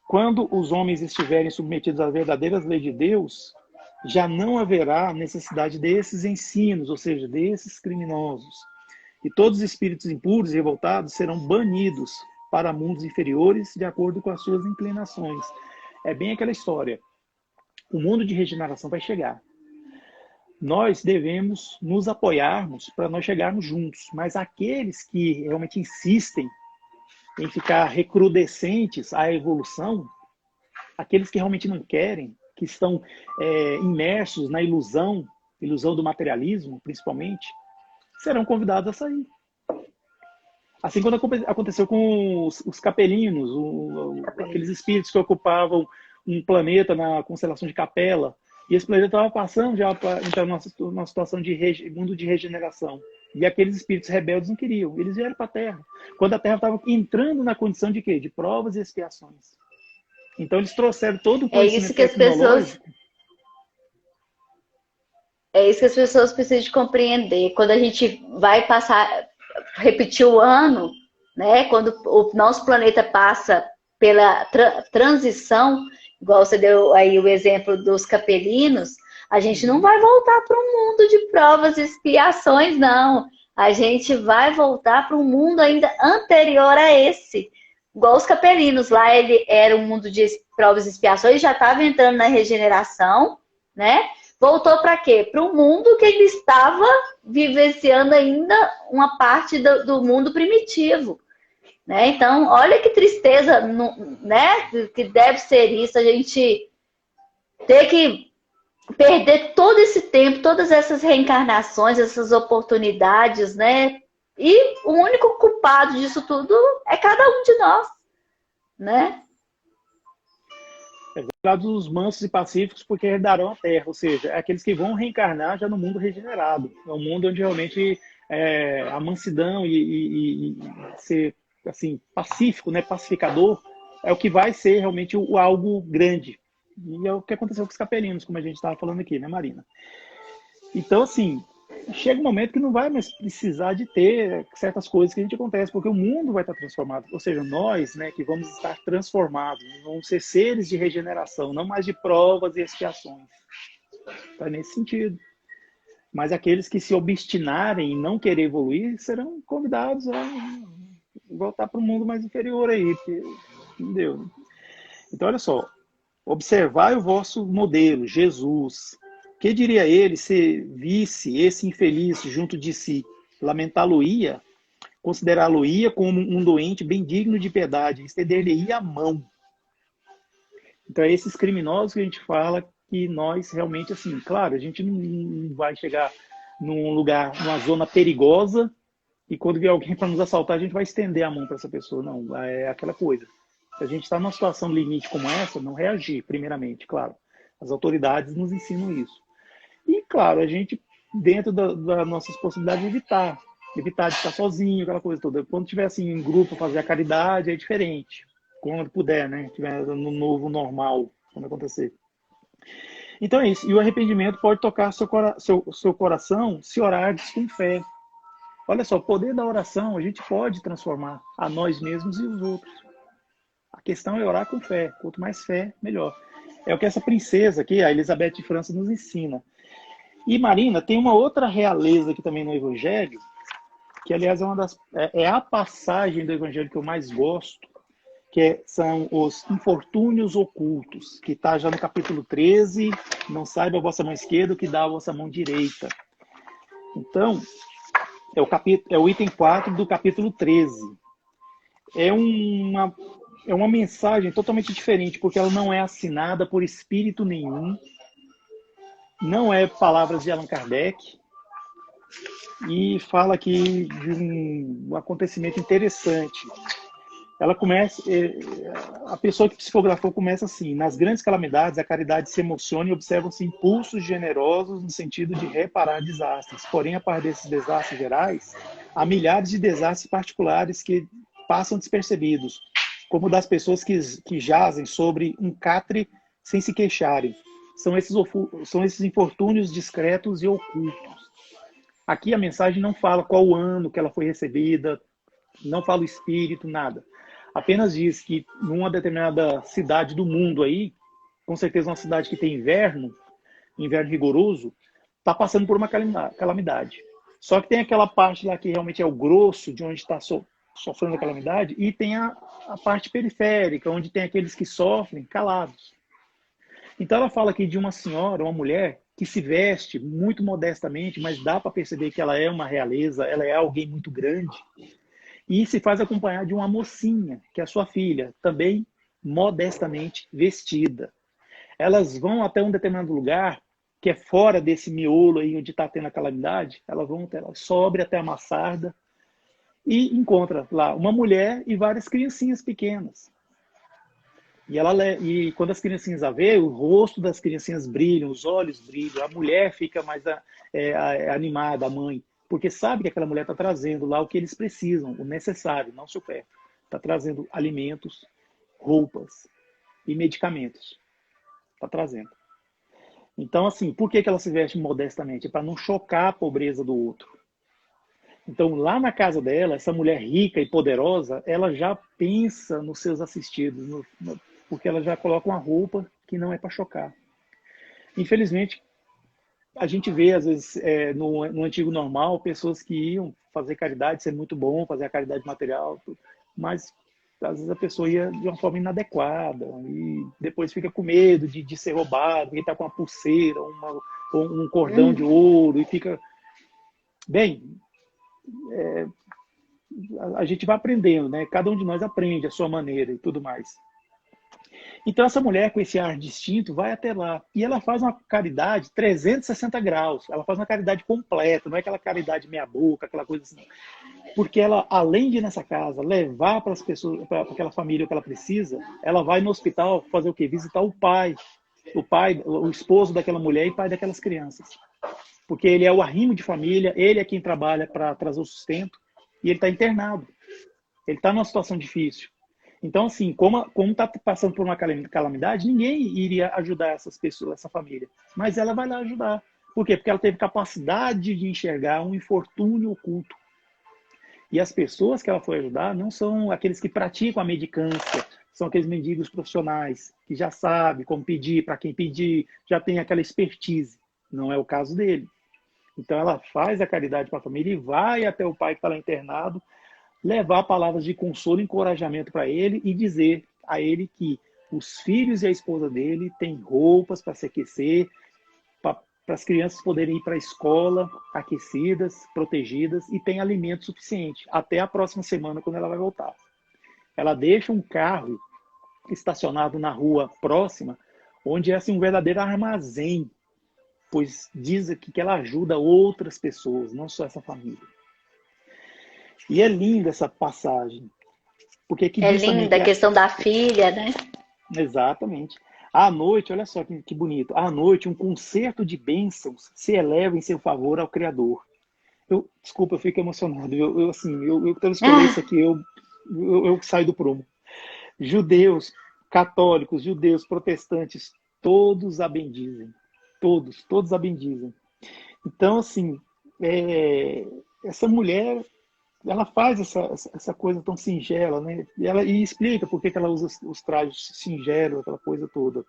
Quando os homens estiverem submetidos às verdadeiras leis de Deus, já não haverá necessidade desses ensinos, ou seja, desses criminosos. E todos os espíritos impuros e revoltados serão banidos para mundos inferiores de acordo com as suas inclinações. É bem aquela história. O mundo de regeneração vai chegar. Nós devemos nos apoiarmos para nós chegarmos juntos. Mas aqueles que realmente insistem em ficar recrudescentes à evolução, aqueles que realmente não querem, que estão imersos na ilusão do materialismo, principalmente, serão convidados a sair. Assim quando aconteceu com os capelinos, aqueles espíritos que ocupavam um planeta na constelação de Capela, e esse planeta estava passando já para entrar numa situação de mundo de regeneração. E aqueles espíritos rebeldes não queriam, eles vieram para a Terra. Quando a Terra estava entrando na condição de quê? De provas e expiações. Então eles trouxeram todo o conhecimento tecnológico. É isso que as pessoas precisam de compreender. Quando a gente vai repetir o ano, né? Quando o nosso planeta passa pela transição, igual você deu aí o exemplo dos capelinos, a gente não vai voltar para um mundo de provas e expiações, não. A gente vai voltar para um mundo ainda anterior a esse. Igual os capelinos, lá ele era um mundo de provas e expiações, já estava entrando na regeneração, né? Voltou para quê? Para um mundo que ele estava vivenciando ainda uma parte do mundo primitivo. Né? Então, olha que tristeza, né? Que deve ser isso, a gente ter que perder todo esse tempo, todas essas reencarnações, essas oportunidades, né? E o único culpado disso tudo é cada um de nós, né? Os mansos e pacíficos porque herdarão a terra, ou seja, é aqueles que vão reencarnar já no mundo regenerado. É um mundo onde realmente a mansidão e ser assim, pacífico, né, pacificador, é o que vai ser realmente algo grande. E é o que aconteceu com os capelinos, como a gente estava falando aqui, né, Marina? Então, assim, chega um momento que não vai mais precisar de ter certas coisas que a gente acontece, porque o mundo vai estar transformado. Ou seja, nós, né, que vamos estar transformados, vamos ser seres de regeneração, não mais de provas e expiações. Está nesse sentido. Mas aqueles que se obstinarem em não querer evoluir serão convidados a voltar para um mundo mais inferior aí, porque não deu. Então, olha só, observai o vosso modelo, Jesus. Que diria ele se visse esse infeliz junto de si? Lamentá-lo-ia, considerá-lo-ia como um doente bem digno de piedade, estender-lhe-ia a mão. Então, é esses criminosos que a gente fala que nós realmente, assim, claro, a gente não vai chegar num lugar, numa zona perigosa, e quando vier alguém para nos assaltar, a gente vai estender a mão para essa pessoa. Não, é aquela coisa. Se a gente está numa situação limite como essa, não reagir, primeiramente, claro. As autoridades nos ensinam isso. E, claro, a gente, dentro das nossas possibilidades, evitar de estar sozinho, aquela coisa toda. Quando tiver, assim, em grupo, fazer a caridade, é diferente. Quando puder, né? Tiver no novo normal, quando acontecer. Então é isso. E o arrependimento pode tocar seu coração se orardes com fé. Olha só, o poder da oração a gente pode transformar a nós mesmos e os outros. A questão é orar com fé. Quanto mais fé, melhor. É o que essa princesa aqui, a Elizabeth de França, nos ensina. E, Marina, tem uma outra realeza aqui também no Evangelho, que, aliás, é a passagem do Evangelho que eu mais gosto, que são os infortúnios ocultos, que está já no capítulo 13, não saiba a vossa mão esquerda o que dá a vossa mão direita. Então, é o item 4 do capítulo 13. É uma mensagem totalmente diferente, porque ela não é assinada por espírito nenhum, não é palavras de Allan Kardec, e fala aqui de um acontecimento interessante. Ela começa, a pessoa que psicografou começa assim: nas grandes calamidades, a caridade se emociona e observam-se impulsos generosos no sentido de reparar desastres. Porém, a par desses desastres gerais, há milhares de desastres particulares que passam despercebidos, como das pessoas que jazem sobre um catre sem se queixarem. São esses infortúnios discretos e ocultos. Aqui a mensagem não fala qual o ano que ela foi recebida, não fala o espírito, nada. Apenas diz que numa determinada cidade do mundo aí, com certeza uma cidade que tem inverno, inverno rigoroso, está passando por uma calamidade. Só que tem aquela parte lá que realmente é o grosso, de onde está sofrendo a calamidade, e tem a parte periférica, onde tem aqueles que sofrem calados. Então ela fala aqui de uma senhora, uma mulher, que se veste muito modestamente, mas dá para perceber que ela é uma realeza, ela é alguém muito grande, e se faz acompanhar de uma mocinha, que é a sua filha, também modestamente vestida. Elas vão até um determinado lugar, que é fora desse miolo aí onde está tendo a calamidade, elas vão até lá, sobe até a maçarda, e encontra lá uma mulher e várias criancinhas pequenas. E quando as criancinhas a vê, o rosto das criancinhas brilham, os olhos brilham, a mulher fica mais animada, a mãe, porque sabe que aquela mulher está trazendo lá o que eles precisam, o necessário, não supérfluo. Está trazendo alimentos, roupas e medicamentos. Está trazendo. Então, assim, por que ela se veste modestamente? É para não chocar a pobreza do outro. Então, lá na casa dela, essa mulher rica e poderosa, ela já pensa nos seus assistidos, porque ela já coloca uma roupa que não é para chocar. Infelizmente, a gente vê, às vezes, no antigo normal, pessoas que iam fazer caridade, ser muito bom, fazer a caridade material, mas às vezes a pessoa ia de uma forma inadequada e depois fica com medo de ser roubado, porque está com uma pulseira, um cordão de ouro e fica... Bem, a gente vai aprendendo, né? Cada um de nós aprende a sua maneira e tudo mais. Então essa mulher com esse ar distinto vai até lá e ela faz uma caridade 360 graus. Ela faz uma caridade completa, não é aquela caridade meia boca, aquela coisa assim. Porque ela, além de ir nessa casa, levar para as pessoas, para aquela família o que ela precisa, ela vai no hospital fazer o quê? Visitar o pai, o esposo daquela mulher e pai daquelas crianças. Porque ele é o arrimo de família, ele é quem trabalha para trazer o sustento e ele está internado. Ele está numa situação difícil. Então, assim, como está passando por uma calamidade, ninguém iria ajudar essas pessoas, essa família. Mas ela vai lá ajudar. Por quê? Porque ela teve capacidade de enxergar um infortúnio oculto. E as pessoas que ela foi ajudar não são aqueles que praticam a mendicância, são aqueles mendigos profissionais, que já sabem como pedir, para quem pedir, já tem aquela expertise. Não é o caso dele. Então ela faz a caridade para a família e vai até o pai que está lá internado, levar palavras de consolo e encorajamento para ele e dizer a ele que os filhos e a esposa dele têm roupas para se aquecer, para as crianças poderem ir para a escola aquecidas, protegidas e tem alimento suficiente até a próxima semana, quando ela vai voltar. Ela deixa um carro estacionado na rua próxima, onde é assim, um verdadeiro armazém, pois diz aqui que ela ajuda outras pessoas, não só essa família. E é linda essa passagem. Porque aqui É diz também linda a questão da filha, né? Exatamente. À noite, olha só que bonito. À noite, um concerto de bênçãos se eleva em seu favor ao Criador. Desculpa, eu fico emocionado. Toda vez que eu leio isso aqui, eu saio do prumo. Judeus, católicos, judeus, protestantes, todos a bendizem. Todos a bendizem. Então, assim, essa mulher, ela faz essa coisa tão singela, né? E explica por que ela usa os trajes singelos, aquela coisa toda.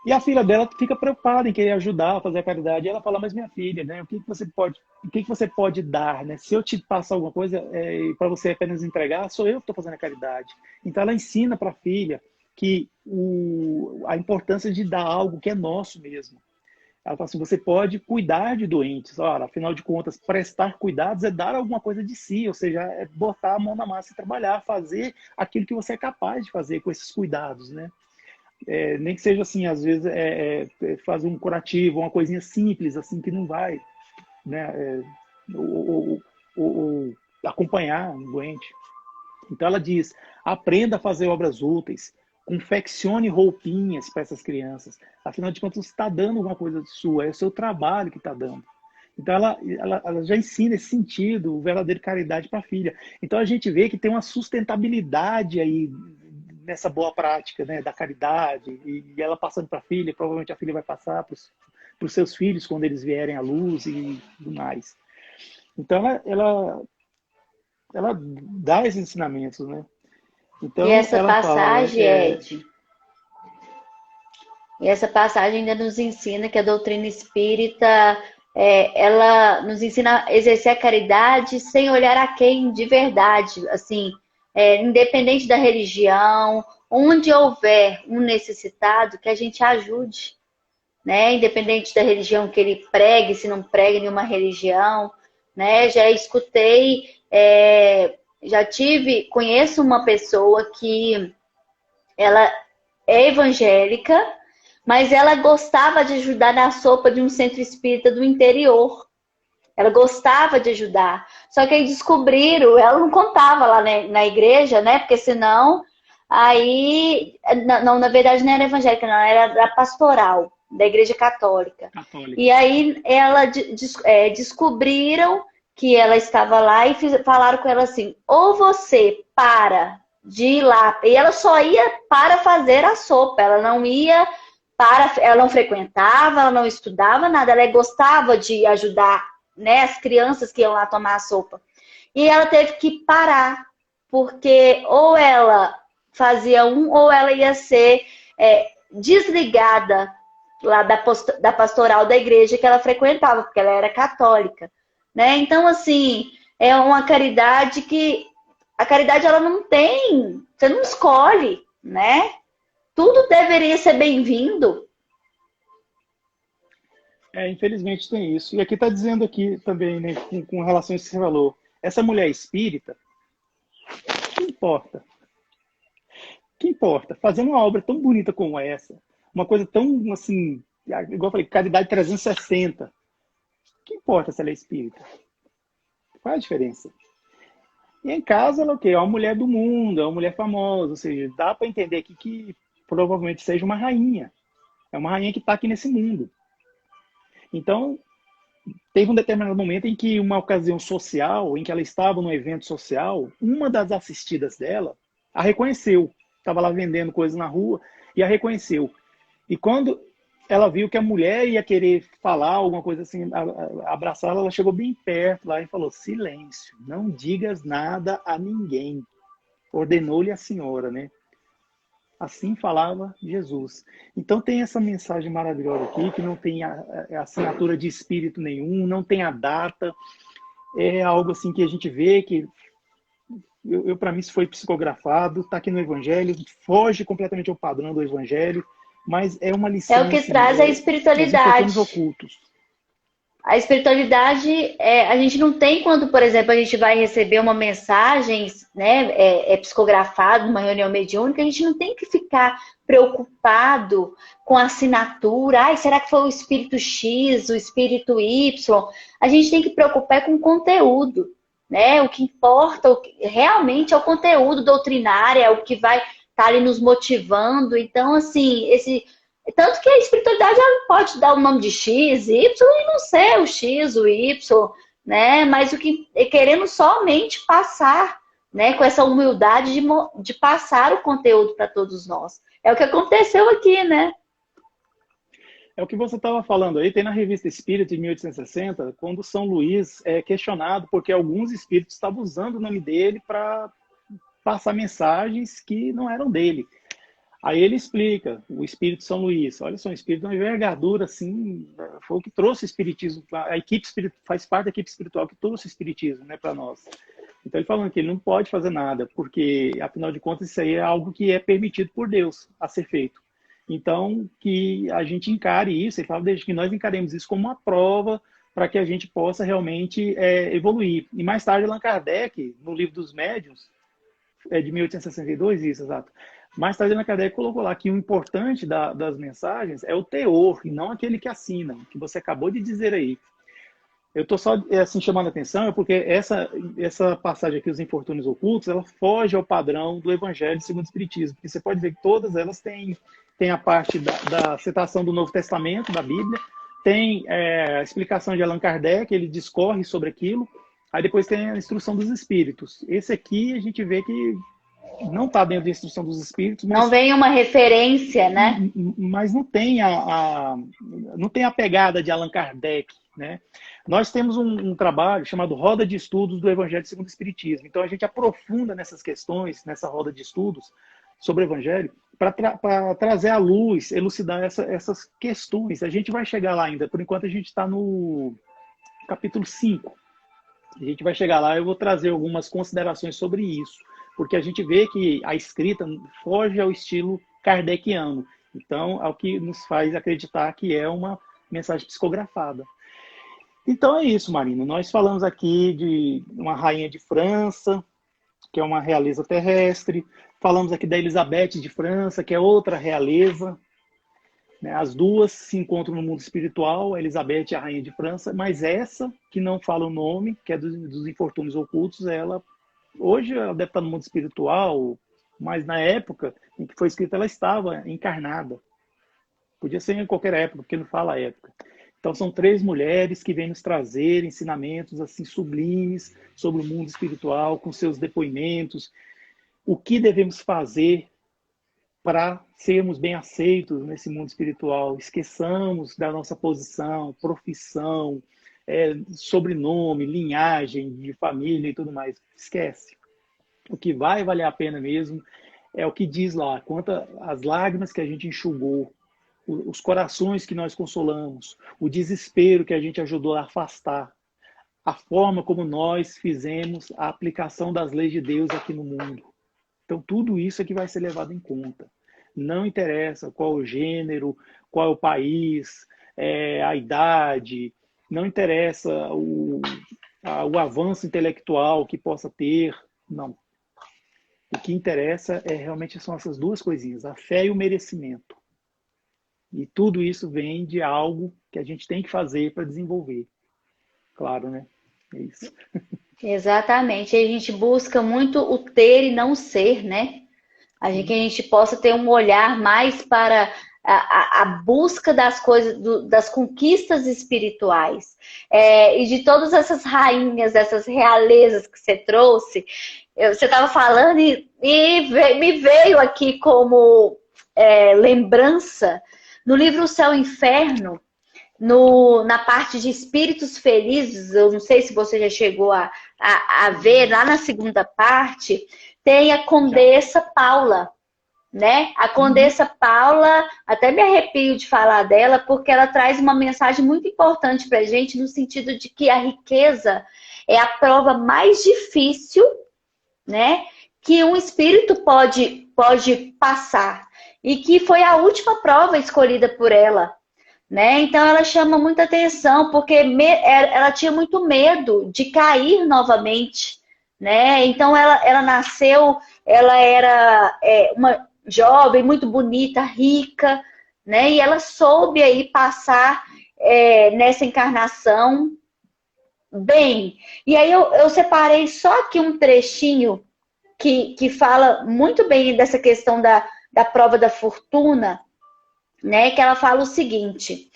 E a filha dela fica preocupada em querer ajudar a fazer a caridade. E ela fala, mas minha filha, né? O que você pode dar, né? Se eu te passar alguma coisa para você apenas entregar, sou eu que estou fazendo a caridade. Então ela ensina para a filha que a importância de dar algo que é nosso mesmo. Ela fala assim, você pode cuidar de doentes. Ora, afinal de contas, prestar cuidados é dar alguma coisa de si, ou seja, é botar a mão na massa e trabalhar, fazer aquilo que você é capaz de fazer com esses cuidados, né? Nem que seja assim, às vezes, fazer um curativo, uma coisinha simples, assim, que não vai, né? Ou acompanhar um doente. Então ela diz, aprenda a fazer obras úteis, confeccione roupinhas para essas crianças. Afinal de contas, você está dando alguma coisa sua, é o seu trabalho que está dando. Então ela já ensina esse sentido, o verdadeiro caridade para a filha. Então a gente vê que tem uma sustentabilidade aí nessa boa prática, né, da caridade, e ela passando para a filha, provavelmente a filha vai passar para os seus filhos quando eles vierem à luz e tudo mais. Então ela dá esses ensinamentos, né? Então, E essa ela fala, passagem, Ed, E essa passagem ainda nos ensina que a doutrina espírita, ela nos ensina a exercer a caridade sem olhar a quem de verdade, assim, independente da religião, onde houver um necessitado, que a gente ajude, né? Independente da religião que ele pregue, se não pregue nenhuma religião, né? Já escutei, conheço uma pessoa que ela é evangélica, mas ela gostava de ajudar na sopa de um centro espírita do interior. Ela gostava de ajudar. Só que aí descobriram, ela não contava lá na igreja, né? Porque senão, aí, não, na verdade não era evangélica, não, era da pastoral, da igreja católica. Católica. E aí descobriram que ela estava lá e falaram com ela assim, ou você para de ir lá, e ela só ia para fazer a sopa, ela não ia ela não frequentava, ela não estudava nada, ela gostava de ajudar, né, as crianças que iam lá tomar a sopa. E ela teve que parar, porque ou ela fazia ou ela ia ser desligada lá da pastoral da igreja que ela frequentava, porque ela era católica, né? Então, assim, é uma caridade que a caridade ela não tem, você não escolhe, né? Tudo deveria ser bem-vindo. Infelizmente tem isso. E aqui está dizendo aqui também, né, com relação a esse que você falou, essa mulher espírita, que importa? Que importa? Fazendo uma obra tão bonita como essa, uma coisa tão, assim, igual eu falei, caridade 360, que importa se ela é espírita? Qual é a diferença? E em casa, ela é o quê? É uma mulher do mundo, é uma mulher famosa, ou seja, dá para entender aqui que provavelmente seja uma rainha. É uma rainha que está aqui nesse mundo. Então, teve um determinado momento em que, uma ocasião social, em que ela estava num evento social, uma das assistidas dela a reconheceu. Estava lá vendendo coisas na rua e a reconheceu. E quando ela viu que a mulher ia querer falar alguma coisa assim, abraçá-la, ela chegou bem perto lá e falou, silêncio, não digas nada a ninguém. Ordenou-lhe a senhora, né? Assim falava Jesus. Então tem essa mensagem maravilhosa aqui, que não tem a assinatura de espírito nenhum, não tem a data. É algo assim que a gente vê que, para mim, isso foi psicografado, está aqui no Evangelho, foge completamente ao padrão do Evangelho, mas é uma É lição o que assim, traz a dos infortúnios espiritualidade. ocultos. A espiritualidade, a gente não tem quando, por exemplo, a gente vai receber uma mensagem, né, psicografada, numa reunião mediúnica, a gente não tem que ficar preocupado com a assinatura. Ai, será que foi o espírito X, o espírito Y? A gente tem que preocupar com o conteúdo, né? O que importa realmente é o conteúdo doutrinário, é o que vai estar ali nos motivando. Então, assim, tanto que a espiritualidade ela pode dar o nome de X, Y e não ser o X, o Y, né? Mas o que querendo somente passar, né? Com essa humildade de passar o conteúdo para todos nós. É o que aconteceu aqui, né? É o que você estava falando aí, tem na Revista Espírita de 1860, quando São Luís é questionado porque alguns espíritos estavam usando o nome dele para passar mensagens que não eram dele. Aí ele explica, o Espírito São Luís, olha só, um espírito de uma envergadura, assim, foi o que trouxe o espiritismo, a equipe faz parte da equipe espiritual que trouxe o espiritismo, né, para nós. Então ele falando que ele não pode fazer nada, porque, afinal de contas, isso aí é algo que é permitido por Deus a ser feito. Então, que a gente encare isso, ele fala desde que nós encaremos isso como uma prova para que a gente possa realmente evoluir. E mais tarde, Allan Kardec, no livro dos Médiuns, de 1862, isso, exato. Mais tarde, Allan Kardec colocou lá que o importante das mensagens é o teor, e não aquele que assina, que você acabou de dizer aí. Eu estou só assim, chamando a atenção, porque essa passagem aqui, os infortúnios ocultos, ela foge ao padrão do Evangelho segundo o Espiritismo, porque você pode ver que todas elas têm a parte da citação do Novo Testamento, da Bíblia, tem a explicação de Allan Kardec, ele discorre sobre aquilo, aí depois tem a instrução dos Espíritos. Esse aqui a gente vê que não está dentro da instrução dos Espíritos, mas não vem uma referência, né? Mas não tem não tem a pegada de Allan Kardec, né? Nós temos um trabalho chamado Roda de Estudos do Evangelho segundo o Espiritismo. Então a gente aprofunda nessas questões, nessa roda de estudos, sobre o Evangelho, para trazer à luz, elucidar essas questões. A gente vai chegar lá ainda. Por enquanto, a gente está no capítulo 5. A gente vai chegar lá, eu vou trazer algumas considerações sobre isso, porque a gente vê que a escrita foge ao estilo kardeciano. Então, é o que nos faz acreditar que é uma mensagem psicografada. Então é isso, Marina. Nós falamos aqui de uma rainha de França, que é uma realeza terrestre. Falamos aqui da Elizabeth de França, que é outra realeza. As duas se encontram no mundo espiritual, a Elizabeth é a rainha de França, mas essa, que não fala o nome, que é dos infortúnios ocultos, hoje ela deve estar no mundo espiritual, mas na época em que foi escrita ela estava encarnada. Podia ser em qualquer época, porque não fala a época. Então são 3 mulheres que vêm nos trazer ensinamentos assim sublimes sobre o mundo espiritual, com seus depoimentos, o que devemos fazer para sermos bem aceitos nesse mundo espiritual. Esqueçamos da nossa posição, profissão, sobrenome, linhagem de família e tudo mais. Esquece. O que vai valer a pena mesmo é o que diz lá, quanto às lágrimas que a gente enxugou, os corações que nós consolamos, o desespero que a gente ajudou a afastar, a forma como nós fizemos a aplicação das leis de Deus aqui no mundo. Então, tudo isso é que vai ser levado em conta. Não interessa qual o gênero, qual é o país, a idade, não interessa o avanço intelectual que possa ter, não. O que interessa realmente são essas 2 coisinhas, a fé e o merecimento. E tudo isso vem de algo que a gente tem que fazer para desenvolver. Claro, né? É isso. Exatamente. A gente busca muito o ter e não o ser, né? Que a gente possa ter um olhar mais para a busca das coisas, das conquistas espirituais. E de todas essas rainhas, essas realezas que você trouxe, você estava falando e me veio aqui como lembrança, no livro O Céu e o Inferno, na parte de espíritos felizes, eu não sei se você já chegou a ver, lá na segunda parte, tem a Condessa Paula, né? A Condessa Paula, até me arrepio de falar dela, porque ela traz uma mensagem muito importante para a gente, no sentido de que a riqueza é a prova mais difícil, né, que um espírito pode passar, e que foi a última prova escolhida por ela, né? Então ela chama muita atenção, porque ela tinha muito medo de cair novamente, né? Então ela nasceu, ela era uma jovem, muito bonita, rica, né? E ela soube aí passar nessa encarnação bem. E aí eu separei só aqui um trechinho que fala muito bem dessa questão da prova da fortuna, né? Que ela fala o seguinte: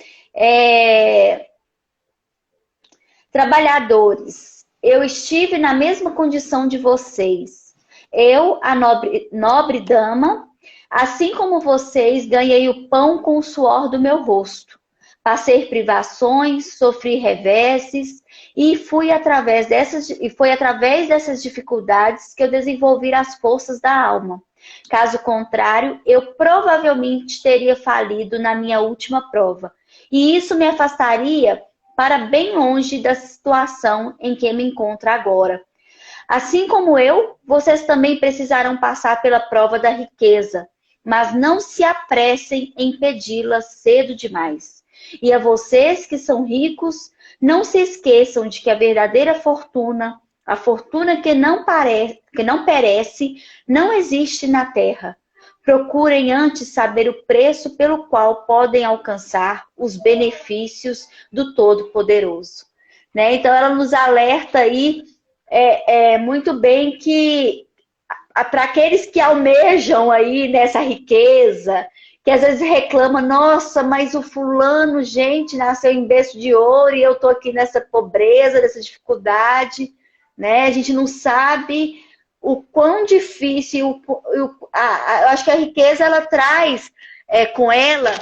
trabalhadores, eu estive na mesma condição de vocês. Eu, a nobre dama, assim como vocês, ganhei o pão com o suor do meu rosto. Passei privações, sofri reveses, e foi através dessas dificuldades que eu desenvolvi as forças da alma. Caso contrário, eu provavelmente teria falido na minha última prova. E isso me afastaria para bem longe da situação em que me encontro agora. Assim como eu, vocês também precisarão passar pela prova da riqueza, mas não se apressem em pedi-la cedo demais. E a vocês que são ricos, não se esqueçam de que a verdadeira fortuna, a fortuna que não perece, não existe na terra. Procurem antes saber o preço pelo qual podem alcançar os benefícios do Todo-Poderoso. Né? Então ela nos alerta aí muito bem que para aqueles que almejam aí nessa riqueza, que às vezes reclama, nossa, mas o fulano, gente, nasceu em berço de ouro e eu tô aqui nessa pobreza, nessa dificuldade, né? A gente não sabe o quão difícil, eu acho que a riqueza ela traz com ela,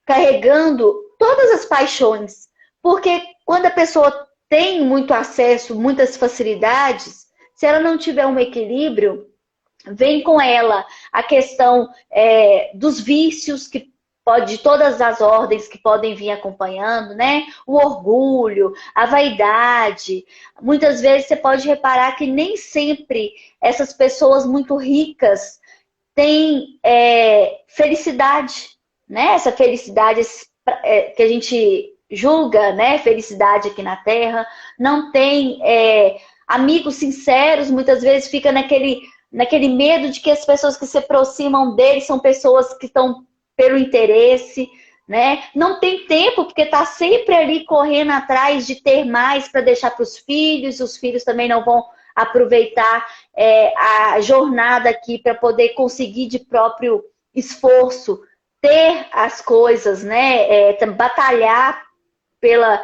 carregando todas as paixões, porque quando a pessoa tem muito acesso, muitas facilidades, se ela não tiver um equilíbrio, vem com ela a questão dos vícios, de todas as ordens que podem vir acompanhando, né? O orgulho, a vaidade. Muitas vezes você pode reparar que nem sempre essas pessoas muito ricas têm felicidade, né? Essa felicidade que a gente julga, né? Felicidade aqui na Terra. Não tem amigos sinceros, muitas vezes fica naquele medo de que as pessoas que se aproximam deles são pessoas que estão pelo interesse, né? Não tem tempo, porque está sempre ali correndo atrás de ter mais para deixar para os filhos também não vão aproveitar a jornada aqui para poder conseguir de próprio esforço ter as coisas, né? Batalhar pela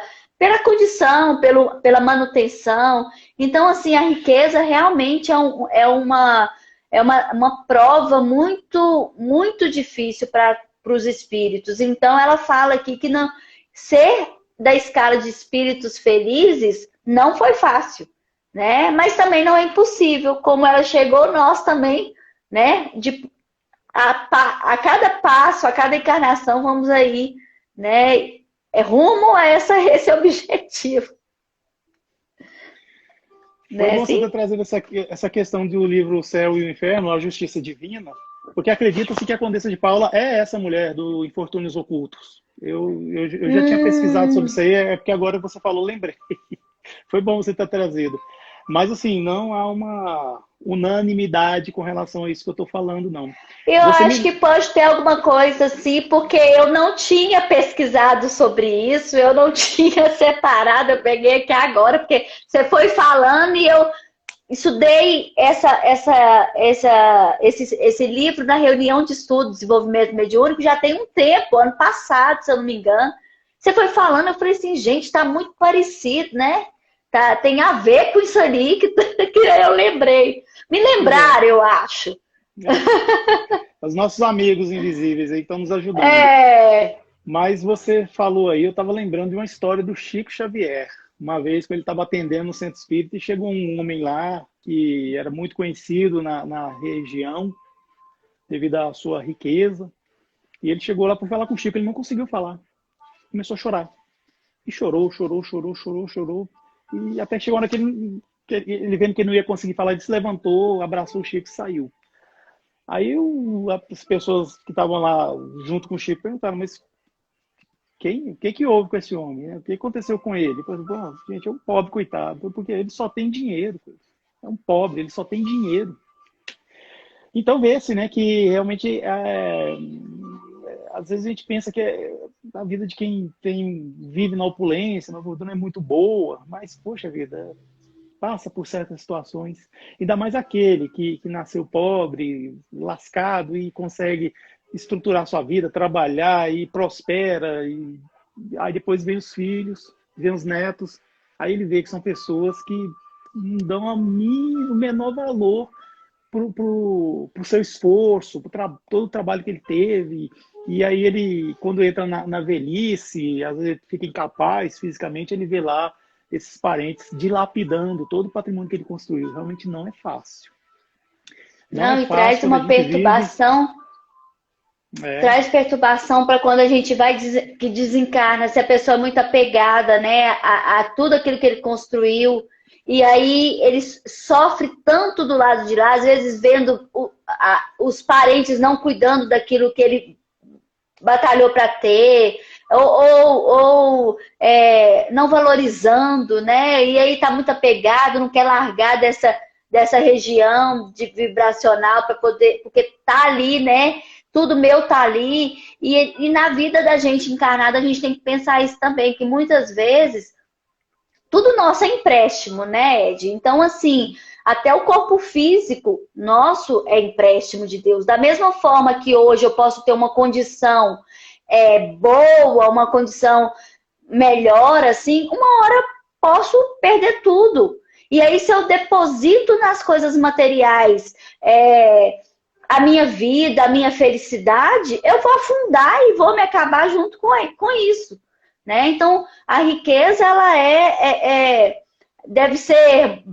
condição, pela manutenção. Então, assim, a riqueza realmente é uma prova muito, muito difícil para os espíritos. Então, ela fala aqui que não, ser da escala de espíritos felizes não foi fácil, né? Mas também não é impossível. Como ela chegou, nós também, né? A cada passo, a cada encarnação, vamos aí, né? Rumo a esse objetivo. Foi bom você ter trazido essa questão do livro O Céu e o Inferno, a Justiça Divina, porque acredita-se que a Condessa de Paula é essa mulher do Infortúnios Ocultos. Eu já tinha pesquisado sobre isso aí, é porque agora você falou, lembrei. Foi bom você ter trazido. Mas, assim, não há uma unanimidade com relação a isso que eu estou falando, não. Eu acho que pode ter alguma coisa assim, porque eu não tinha pesquisado sobre isso, eu não tinha separado, eu peguei aqui agora, porque você foi falando e eu estudei esse livro na reunião de estudo de desenvolvimento mediúnico já tem um tempo, ano passado, se eu não me engano. Você foi falando, eu falei assim, gente, está muito parecido, né? Tem a ver com isso ali que eu lembrei. Me lembraram, eu acho. Os nossos amigos invisíveis aí estão nos ajudando. Mas você falou aí, eu estava lembrando de uma história do Chico Xavier. Uma vez que ele estava atendendo no centro espírita e chegou um homem lá que era muito conhecido na região devido à sua riqueza. E ele chegou lá para falar com o Chico, ele não conseguiu falar. Começou a chorar. E chorou. E até chegou naquele... Ele vendo que ele não ia conseguir falar, ele se levantou, abraçou o Chico e saiu. Aí as pessoas que estavam lá junto com o Chico perguntaram, mas o que houve com esse homem? O que aconteceu com ele? Eu falei, gente, é um pobre, coitado, porque ele só tem dinheiro. É um pobre, ele só tem dinheiro. Então vê-se, né, que realmente às vezes a gente pensa que a vida de quem vive na opulência, na fortuna é muito boa, mas, poxa vida, passa por certas situações. Ainda mais aquele que nasceu pobre, lascado e consegue estruturar sua vida, trabalhar e prospera. E aí depois vem os filhos, vem os netos. Aí ele vê que são pessoas que não dão o menor valor pro seu esforço, todo o trabalho que ele teve. E aí ele, quando entra na velhice, às vezes fica incapaz fisicamente, ele vê lá esses parentes dilapidando todo o patrimônio que ele construiu. Realmente não é fácil. Não, e traz uma perturbação. Traz perturbação para quando a gente vai que desencarna, se a pessoa é muito apegada, né, a tudo aquilo que ele construiu. E aí ele sofre tanto do lado de lá, às vezes vendo os parentes não cuidando daquilo que ele batalhou para ter, ou não valorizando, né? E aí tá muito apegado, não quer largar dessa região de vibracional para poder, porque tá ali, né? Tudo meu tá ali. E na vida da gente encarnada, a gente tem que pensar isso também, que muitas vezes tudo nosso é empréstimo, né, Ed? Então, assim, até o corpo físico nosso é empréstimo de Deus. Da mesma forma que hoje eu posso ter uma condição boa, uma condição melhor, assim, uma hora posso perder tudo. E aí, se eu deposito nas coisas materiais a minha vida, a minha felicidade, eu vou afundar e vou me acabar junto com isso. Né? Então, a riqueza, ela deve ser,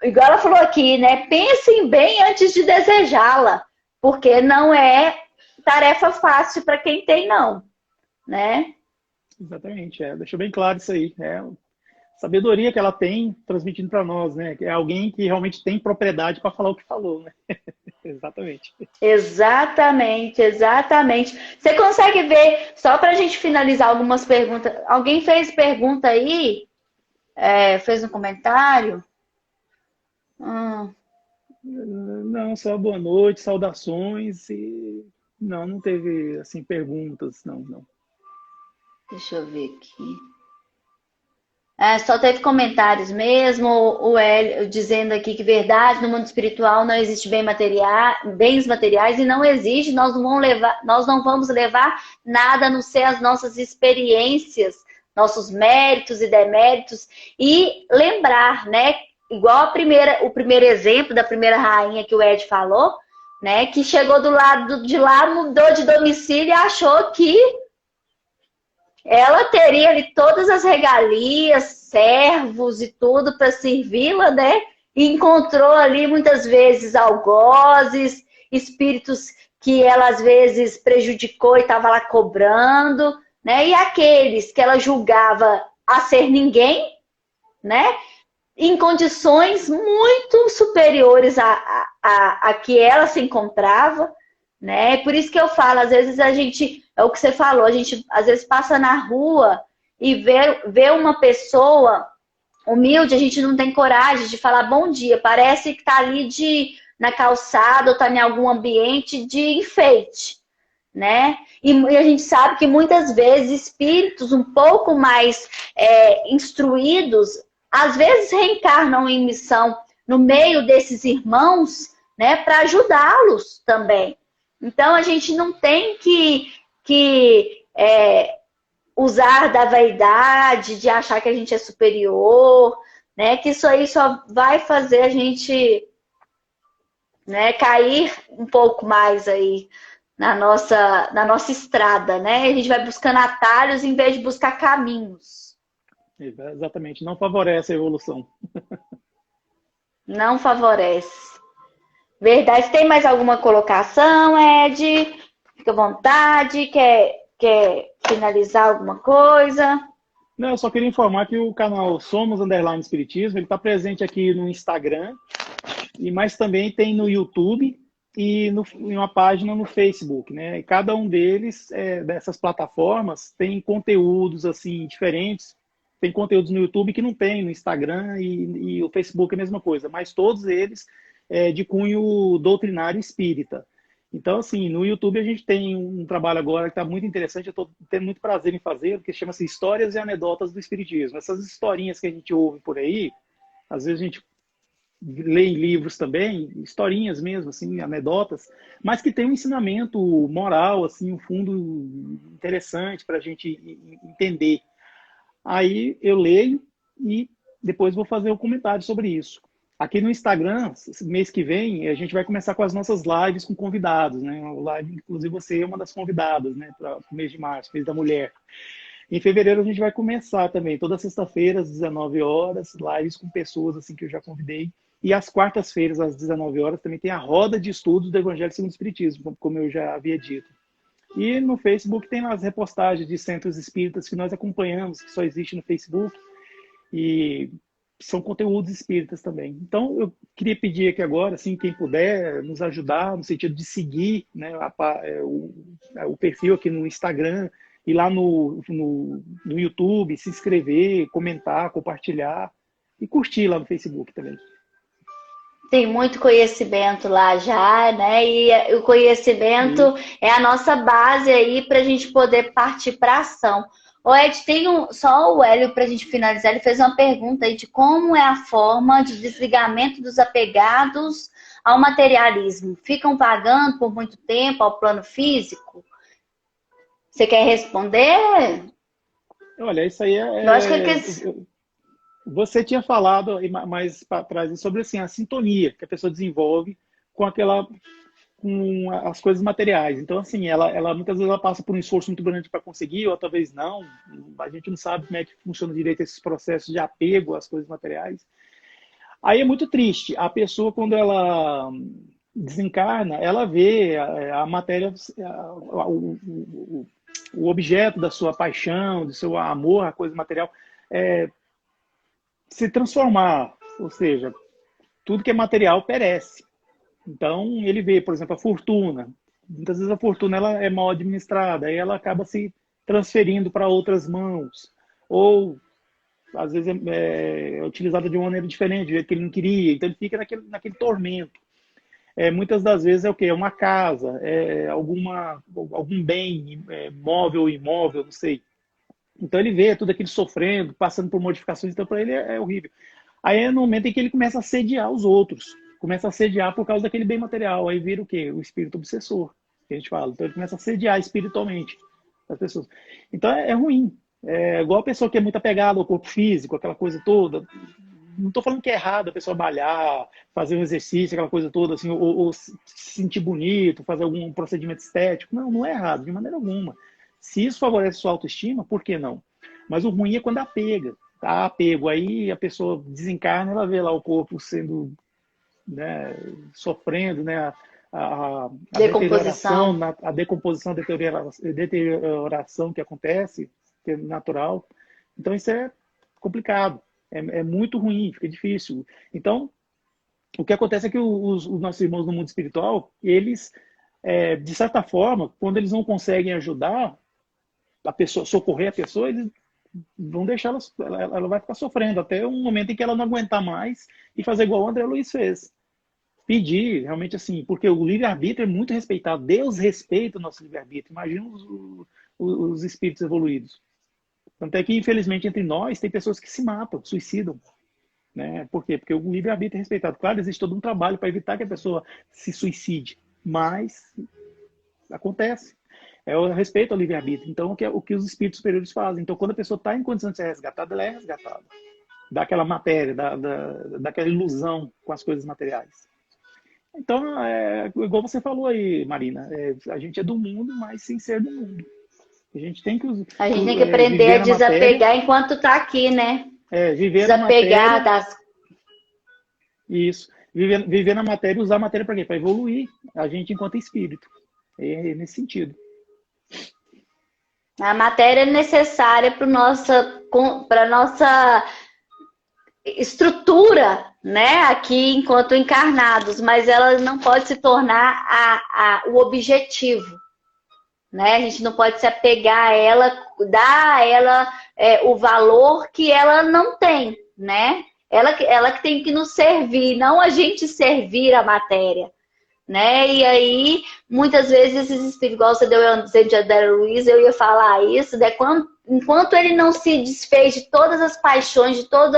igual ela falou aqui, né? Pensem bem antes de desejá-la, porque não é tarefa fácil para quem tem, não, né? Exatamente, deixou bem claro isso aí. É a sabedoria que ela tem transmitindo para nós, né? É alguém que realmente tem propriedade para falar o que falou, né? Exatamente. Exatamente, exatamente. Você consegue ver, só para a gente finalizar algumas perguntas. Alguém fez pergunta aí? Fez um comentário? Não, só boa noite, saudações e não teve assim perguntas, não. Deixa eu ver aqui. Só teve comentários mesmo, o Hélio dizendo aqui que verdade, no mundo espiritual não existe bens materiais e não existe, nós não vamos levar nada a não ser as nossas experiências, nossos méritos e deméritos, e lembrar, né, igual o primeiro exemplo da primeira rainha que o Ed falou, né, que chegou do lado de lá, mudou de domicílio e achou que ela teria ali todas as regalias, servos e tudo para servi-la, né? E encontrou ali muitas vezes algozes, espíritos que ela às vezes prejudicou e estava lá cobrando, né? E aqueles que ela julgava a ser ninguém, né? Em condições muito superiores a que ela se encontrava, né? Por isso que eu falo, às vezes a gente, é o que você falou, a gente às vezes passa na rua e vê uma pessoa humilde, a gente não tem coragem de falar bom dia, parece que está ali na calçada ou está em algum ambiente de enfeite, né? E a gente sabe que muitas vezes espíritos um pouco mais instruídos, às vezes reencarnam em missão no meio desses irmãos, né, para ajudá-los também. Então, a gente não tem que usar da vaidade, de achar que a gente é superior, né? Que isso aí só vai fazer a gente, né, cair um pouco mais aí na nossa estrada, né? A gente vai buscando atalhos em vez de buscar caminhos. Exatamente, não favorece a evolução. Não favorece. Verdade. Tem mais alguma colocação, Ed? Fica à vontade. Quer finalizar alguma coisa? Não, eu só queria informar que o canal Somos Underline Espiritismo, ele está presente aqui no Instagram, mas também tem no YouTube e em uma página no Facebook, né? E cada um deles, dessas plataformas, tem conteúdos assim diferentes. Tem conteúdos no YouTube que não tem no Instagram e o Facebook é a mesma coisa, mas todos eles de cunho doutrinário espírita. Então, assim, no YouTube a gente tem um trabalho agora que está muito interessante, eu estou tendo muito prazer em fazer, que chama-se Histórias e Anedotas do Espiritismo. Essas historinhas que a gente ouve por aí, às vezes a gente lê em livros também, historinhas mesmo, assim, anedotas, mas que tem um ensinamento moral, assim, um fundo interessante para a gente entender. Aí eu leio e depois vou fazer um comentário sobre isso. Aqui no Instagram, mês que vem, a gente vai começar com as nossas lives com convidados, né? O live, inclusive você é uma das convidadas, né? Para o mês de março, mês da mulher. Em fevereiro a gente vai começar também, toda sexta-feira às 19 horas, lives com pessoas assim que eu já convidei. E às quartas-feiras às 19 horas também tem a roda de estudos do Evangelho segundo o Espiritismo, como eu já havia dito. E no Facebook tem as repostagens de centros espíritas que nós acompanhamos, que só existe no Facebook. E são conteúdos espíritas também. Então, eu queria pedir aqui agora, assim, quem puder nos ajudar, no sentido de seguir, né, o perfil aqui no Instagram, e lá no YouTube, se inscrever, comentar, compartilhar e curtir lá no Facebook também. Tem muito conhecimento lá já, né? E o conhecimento é a nossa base aí para a gente poder partir para ação. O Ed, tem só o Hélio para a gente finalizar. Ele fez uma pergunta aí de como é a forma de desligamento dos apegados ao materialismo. Ficam pagando por muito tempo ao plano físico? Você quer responder? Olha, isso aí Eu acho que você tinha falado mais para trás sobre assim, a sintonia que a pessoa desenvolve com com as coisas materiais. Então, assim, ela muitas vezes ela passa por um esforço muito grande para conseguir, ou talvez não. A gente não sabe como é que funciona direito esses processos de apego às coisas materiais. Aí é muito triste. A pessoa, quando ela desencarna, ela vê a matéria, o objeto da sua paixão, do seu amor, a coisa material, se transformar. Ou seja, tudo que é material perece. Então, ele vê, por exemplo, a fortuna. Muitas vezes a fortuna ela é mal administrada, aí ela acaba se transferindo para outras mãos. Ou, às vezes, é utilizada de uma maneira diferente, do jeito que ele não queria. Então, ele fica naquele tormento. Muitas das vezes é o quê? É uma casa, algum bem, móvel ou imóvel, não sei. Então, ele vê tudo aquilo sofrendo, passando por modificações. Então, para ele é horrível. Aí é no momento em que ele começa a assediar os outros. Começa a assediar por causa daquele bem material. Aí vira o quê? O espírito obsessor, que a gente fala. Então ele começa a assediar espiritualmente as pessoas. Então é ruim. É igual a pessoa que é muito apegada ao corpo físico, aquela coisa toda. Não estou falando que é errado a pessoa malhar, fazer um exercício, aquela coisa toda, assim, ou se sentir bonito, fazer algum procedimento estético. Não, não é errado, de maneira alguma. Se isso favorece sua autoestima, por que não? Mas o ruim é quando apega. Tá? Apego. Aí a pessoa desencarna, ela vê lá o corpo sendo, né, sofrendo, né, a Decomposição. a decomposição, a deterioração que acontece, que é natural. Então isso é complicado, é muito ruim, fica difícil. Então, o que acontece é que os nossos irmãos no mundo espiritual, eles, de certa forma, quando eles não conseguem ajudar a pessoa, socorrer a pessoa, eles vão deixar ela vai ficar sofrendo até um momento em que ela não aguentar mais e fazer igual o André Luiz fez. Pedir, realmente assim, porque o livre-arbítrio é muito respeitado. Deus respeita o nosso livre-arbítrio. Imagina os espíritos evoluídos. Tanto é que, infelizmente, entre nós, tem pessoas que se matam, suicidam. Né? Por quê? Porque o livre-arbítrio é respeitado. Claro, existe todo um trabalho para evitar que a pessoa se suicide, mas acontece. É o respeito ao livre-arbítrio. Então, o que os espíritos superiores fazem? Então, quando a pessoa está em condição de ser resgatada, ela é resgatada. Daquela matéria, daquela ilusão com as coisas materiais. Então, igual você falou aí, Marina, a gente é do mundo, mas sem ser do mundo. A gente tem que aprender a desapegar enquanto está aqui, né? Viver desapegar na matéria, das... Isso. Viver na matéria e usar a matéria para quê? Para evoluir a gente enquanto espírito. É nesse sentido. A matéria é necessária para nossa estrutura, né, aqui enquanto encarnados, mas ela não pode se tornar o objetivo, né? A gente não pode se apegar a ela, dar a ela o valor que ela não tem, né? Ela que tem que nos servir, não a gente servir a matéria. Né? E aí, muitas vezes, esses espíritos, igual você deu o exemplo de André Luiz, eu ia falar isso, né? Enquanto ele não se desfez de todas as paixões, de tudo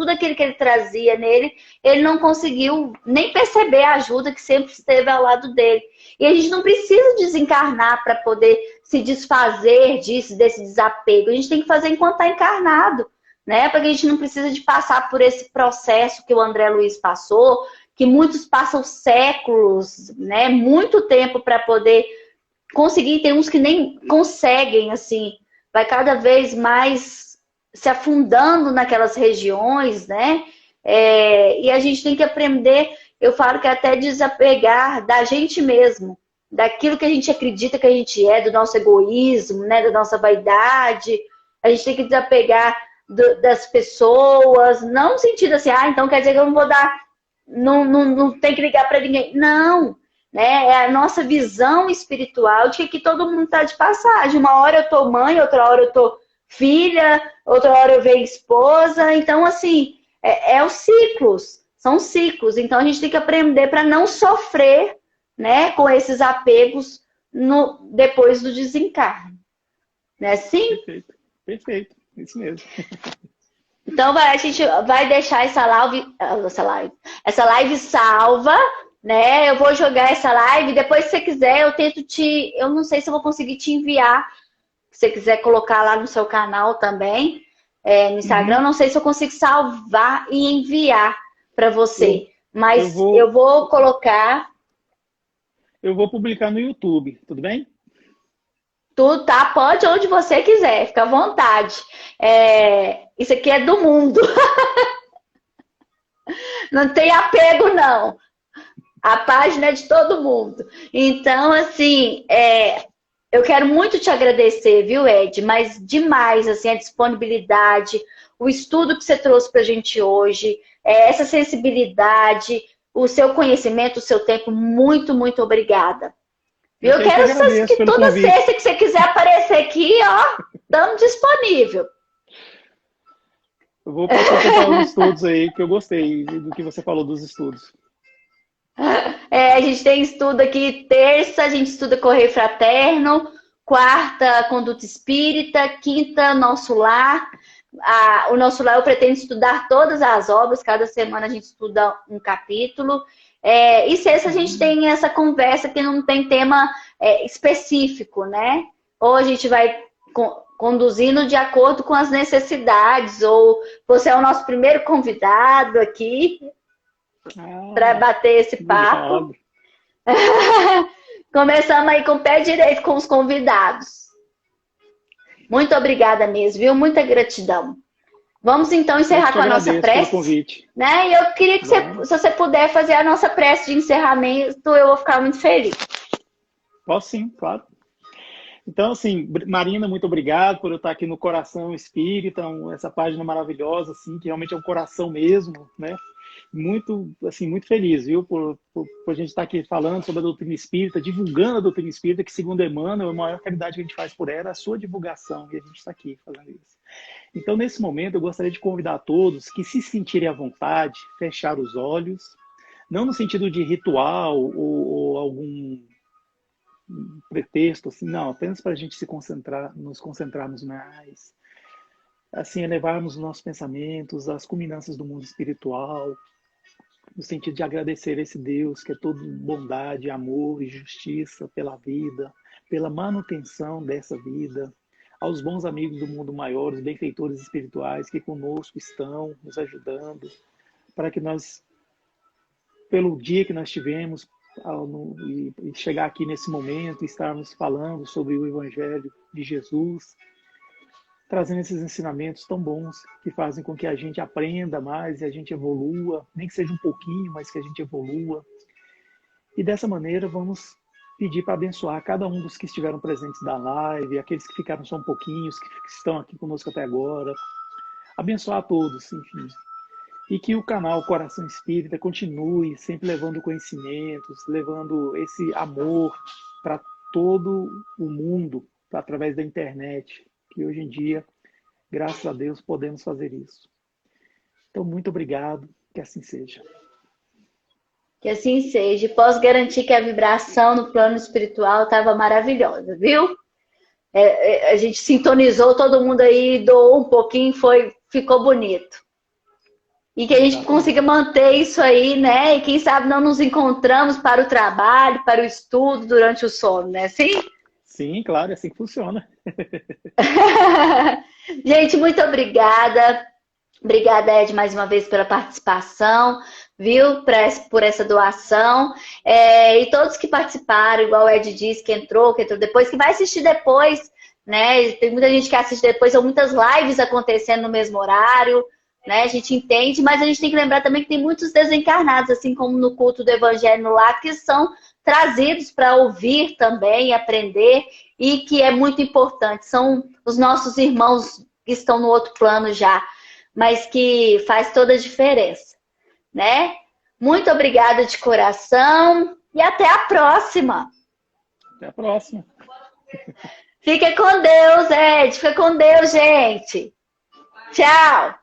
aquilo que ele trazia nele, ele não conseguiu nem perceber a ajuda que sempre esteve ao lado dele. E a gente não precisa desencarnar para poder se desfazer desse desapego. A gente tem que fazer enquanto está encarnado, né? Porque a gente não precisa de passar por esse processo que o André Luiz passou, que muitos passam séculos, né, muito tempo para poder conseguir, tem uns que nem conseguem, assim, vai cada vez mais se afundando naquelas regiões, né, e a gente tem que aprender, eu falo que até desapegar da gente mesmo, daquilo que a gente acredita que a gente do nosso egoísmo, né, da nossa vaidade, a gente tem que desapegar das pessoas, não no sentido assim, então quer dizer que eu não vou dar... Não tem que ligar para ninguém. Não, né? É a nossa visão espiritual de que aqui todo mundo está de passagem. Uma hora eu tô mãe, outra hora eu tô filha, outra hora eu venho esposa. Então, assim, os ciclos. São ciclos. Então, a gente tem que aprender para não sofrer, né, com esses apegos depois do desencarne. Não é assim? Perfeito. Perfeito. Isso mesmo. Então, a gente vai deixar essa live salva, né? Eu vou jogar essa live. Depois, se você quiser, eu não sei se eu vou conseguir te enviar. Se você quiser colocar lá no seu canal também, no Instagram, não sei se eu consigo salvar e enviar para você. Mas eu vou colocar. Eu vou publicar no YouTube, tudo bem? Tudo, tá? Pode onde você quiser, fica à vontade. Isso aqui é do mundo. Não tem apego, não. A página é de todo mundo. Então, assim, eu quero muito te agradecer, viu, Ed? Mas demais, assim, a disponibilidade, o estudo que você trouxe pra gente hoje, essa sensibilidade, o seu conhecimento, o seu tempo. Muito, muito obrigada. Eu Eu quero agradeço que pelo toda convite. sexta que você quiser aparecer aqui, ó, estamos disponível. Eu vou completar os estudos aí, que eu gostei do que você falou dos estudos. A gente tem estudo aqui, terça a gente estuda Correio Fraterno, quarta Conduta Espírita, quinta Nosso Lar. O Nosso Lar eu pretendo estudar todas as obras, cada semana a gente estuda um capítulo. E sexta a gente tem essa conversa que não tem tema específico, né? Ou a gente vai conduzindo de acordo com as necessidades, ou você é o nosso primeiro convidado aqui para bater esse papo. Começamos aí com o pé direito com os convidados. Muito obrigada mesmo, viu? Muita gratidão. Vamos então encerrar com a nossa prece. Convite. Né? E eu queria que se você puder fazer a nossa prece de encerramento, eu vou ficar muito feliz. Posso sim, claro. Então, assim, Marina, muito obrigado por eu estar aqui no Coração Espírita, essa página maravilhosa, assim, que realmente é um coração mesmo, né? Muito, assim, muito feliz, viu, por a gente estar aqui falando sobre a doutrina espírita, divulgando a doutrina espírita, que segundo Emmanuel, a maior caridade que a gente faz por ela é a sua divulgação, e a gente está aqui falando isso. Então, nesse momento, eu gostaria de convidar a todos que se sentirem à vontade, fechar os olhos, não no sentido de ritual ou algum pretexto, assim, não, apenas para a gente se concentrar, nos concentrarmos mais, assim, elevarmos os nossos pensamentos às culminâncias do mundo espiritual, no sentido de agradecer a esse Deus que é todo bondade, amor e justiça pela vida, pela manutenção dessa vida, aos bons amigos do mundo maior, os benfeitores espirituais que conosco estão, nos ajudando, para que nós, pelo dia que nós tivemos, e chegar aqui nesse momento, estarmos falando sobre o Evangelho de Jesus, trazendo esses ensinamentos tão bons que fazem com que a gente aprenda mais e a gente evolua, nem que seja um pouquinho, mas que a gente evolua. E dessa maneira vamos pedir para abençoar cada um dos que estiveram presentes da live, aqueles que ficaram só um pouquinho, os que estão aqui conosco até agora. Abençoar a todos, enfim. E que o canal Coração Espírita continue sempre levando conhecimentos, levando esse amor para todo o mundo, através da internet, que hoje em dia, graças a Deus, podemos fazer isso. Então, muito obrigado, que assim seja. Que assim seja. E posso garantir que a vibração no plano espiritual estava maravilhosa, viu? A gente sintonizou, todo mundo aí doou um pouquinho, ficou bonito. E que a gente consiga manter isso aí, né? E quem sabe não nos encontramos para o trabalho, para o estudo, durante o sono, né? Sim? Sim, claro, é assim que funciona. Gente, muito obrigada. Obrigada, Ed, mais uma vez pela participação, viu? Por essa doação. E todos que participaram, igual o Ed disse, que entrou depois, que vai assistir depois, né? Tem muita gente que assiste depois, são muitas lives acontecendo no mesmo horário, né? A gente entende, mas a gente tem que lembrar também que tem muitos desencarnados, assim como no culto do Evangelho no Lar, que são trazidos para ouvir também, aprender, e que é muito importante. São os nossos irmãos que estão no outro plano já, mas que faz toda a diferença, né? Muito obrigada de coração e até a próxima. Até a próxima. Fica com Deus, Ed. Fica com Deus, gente. Tchau.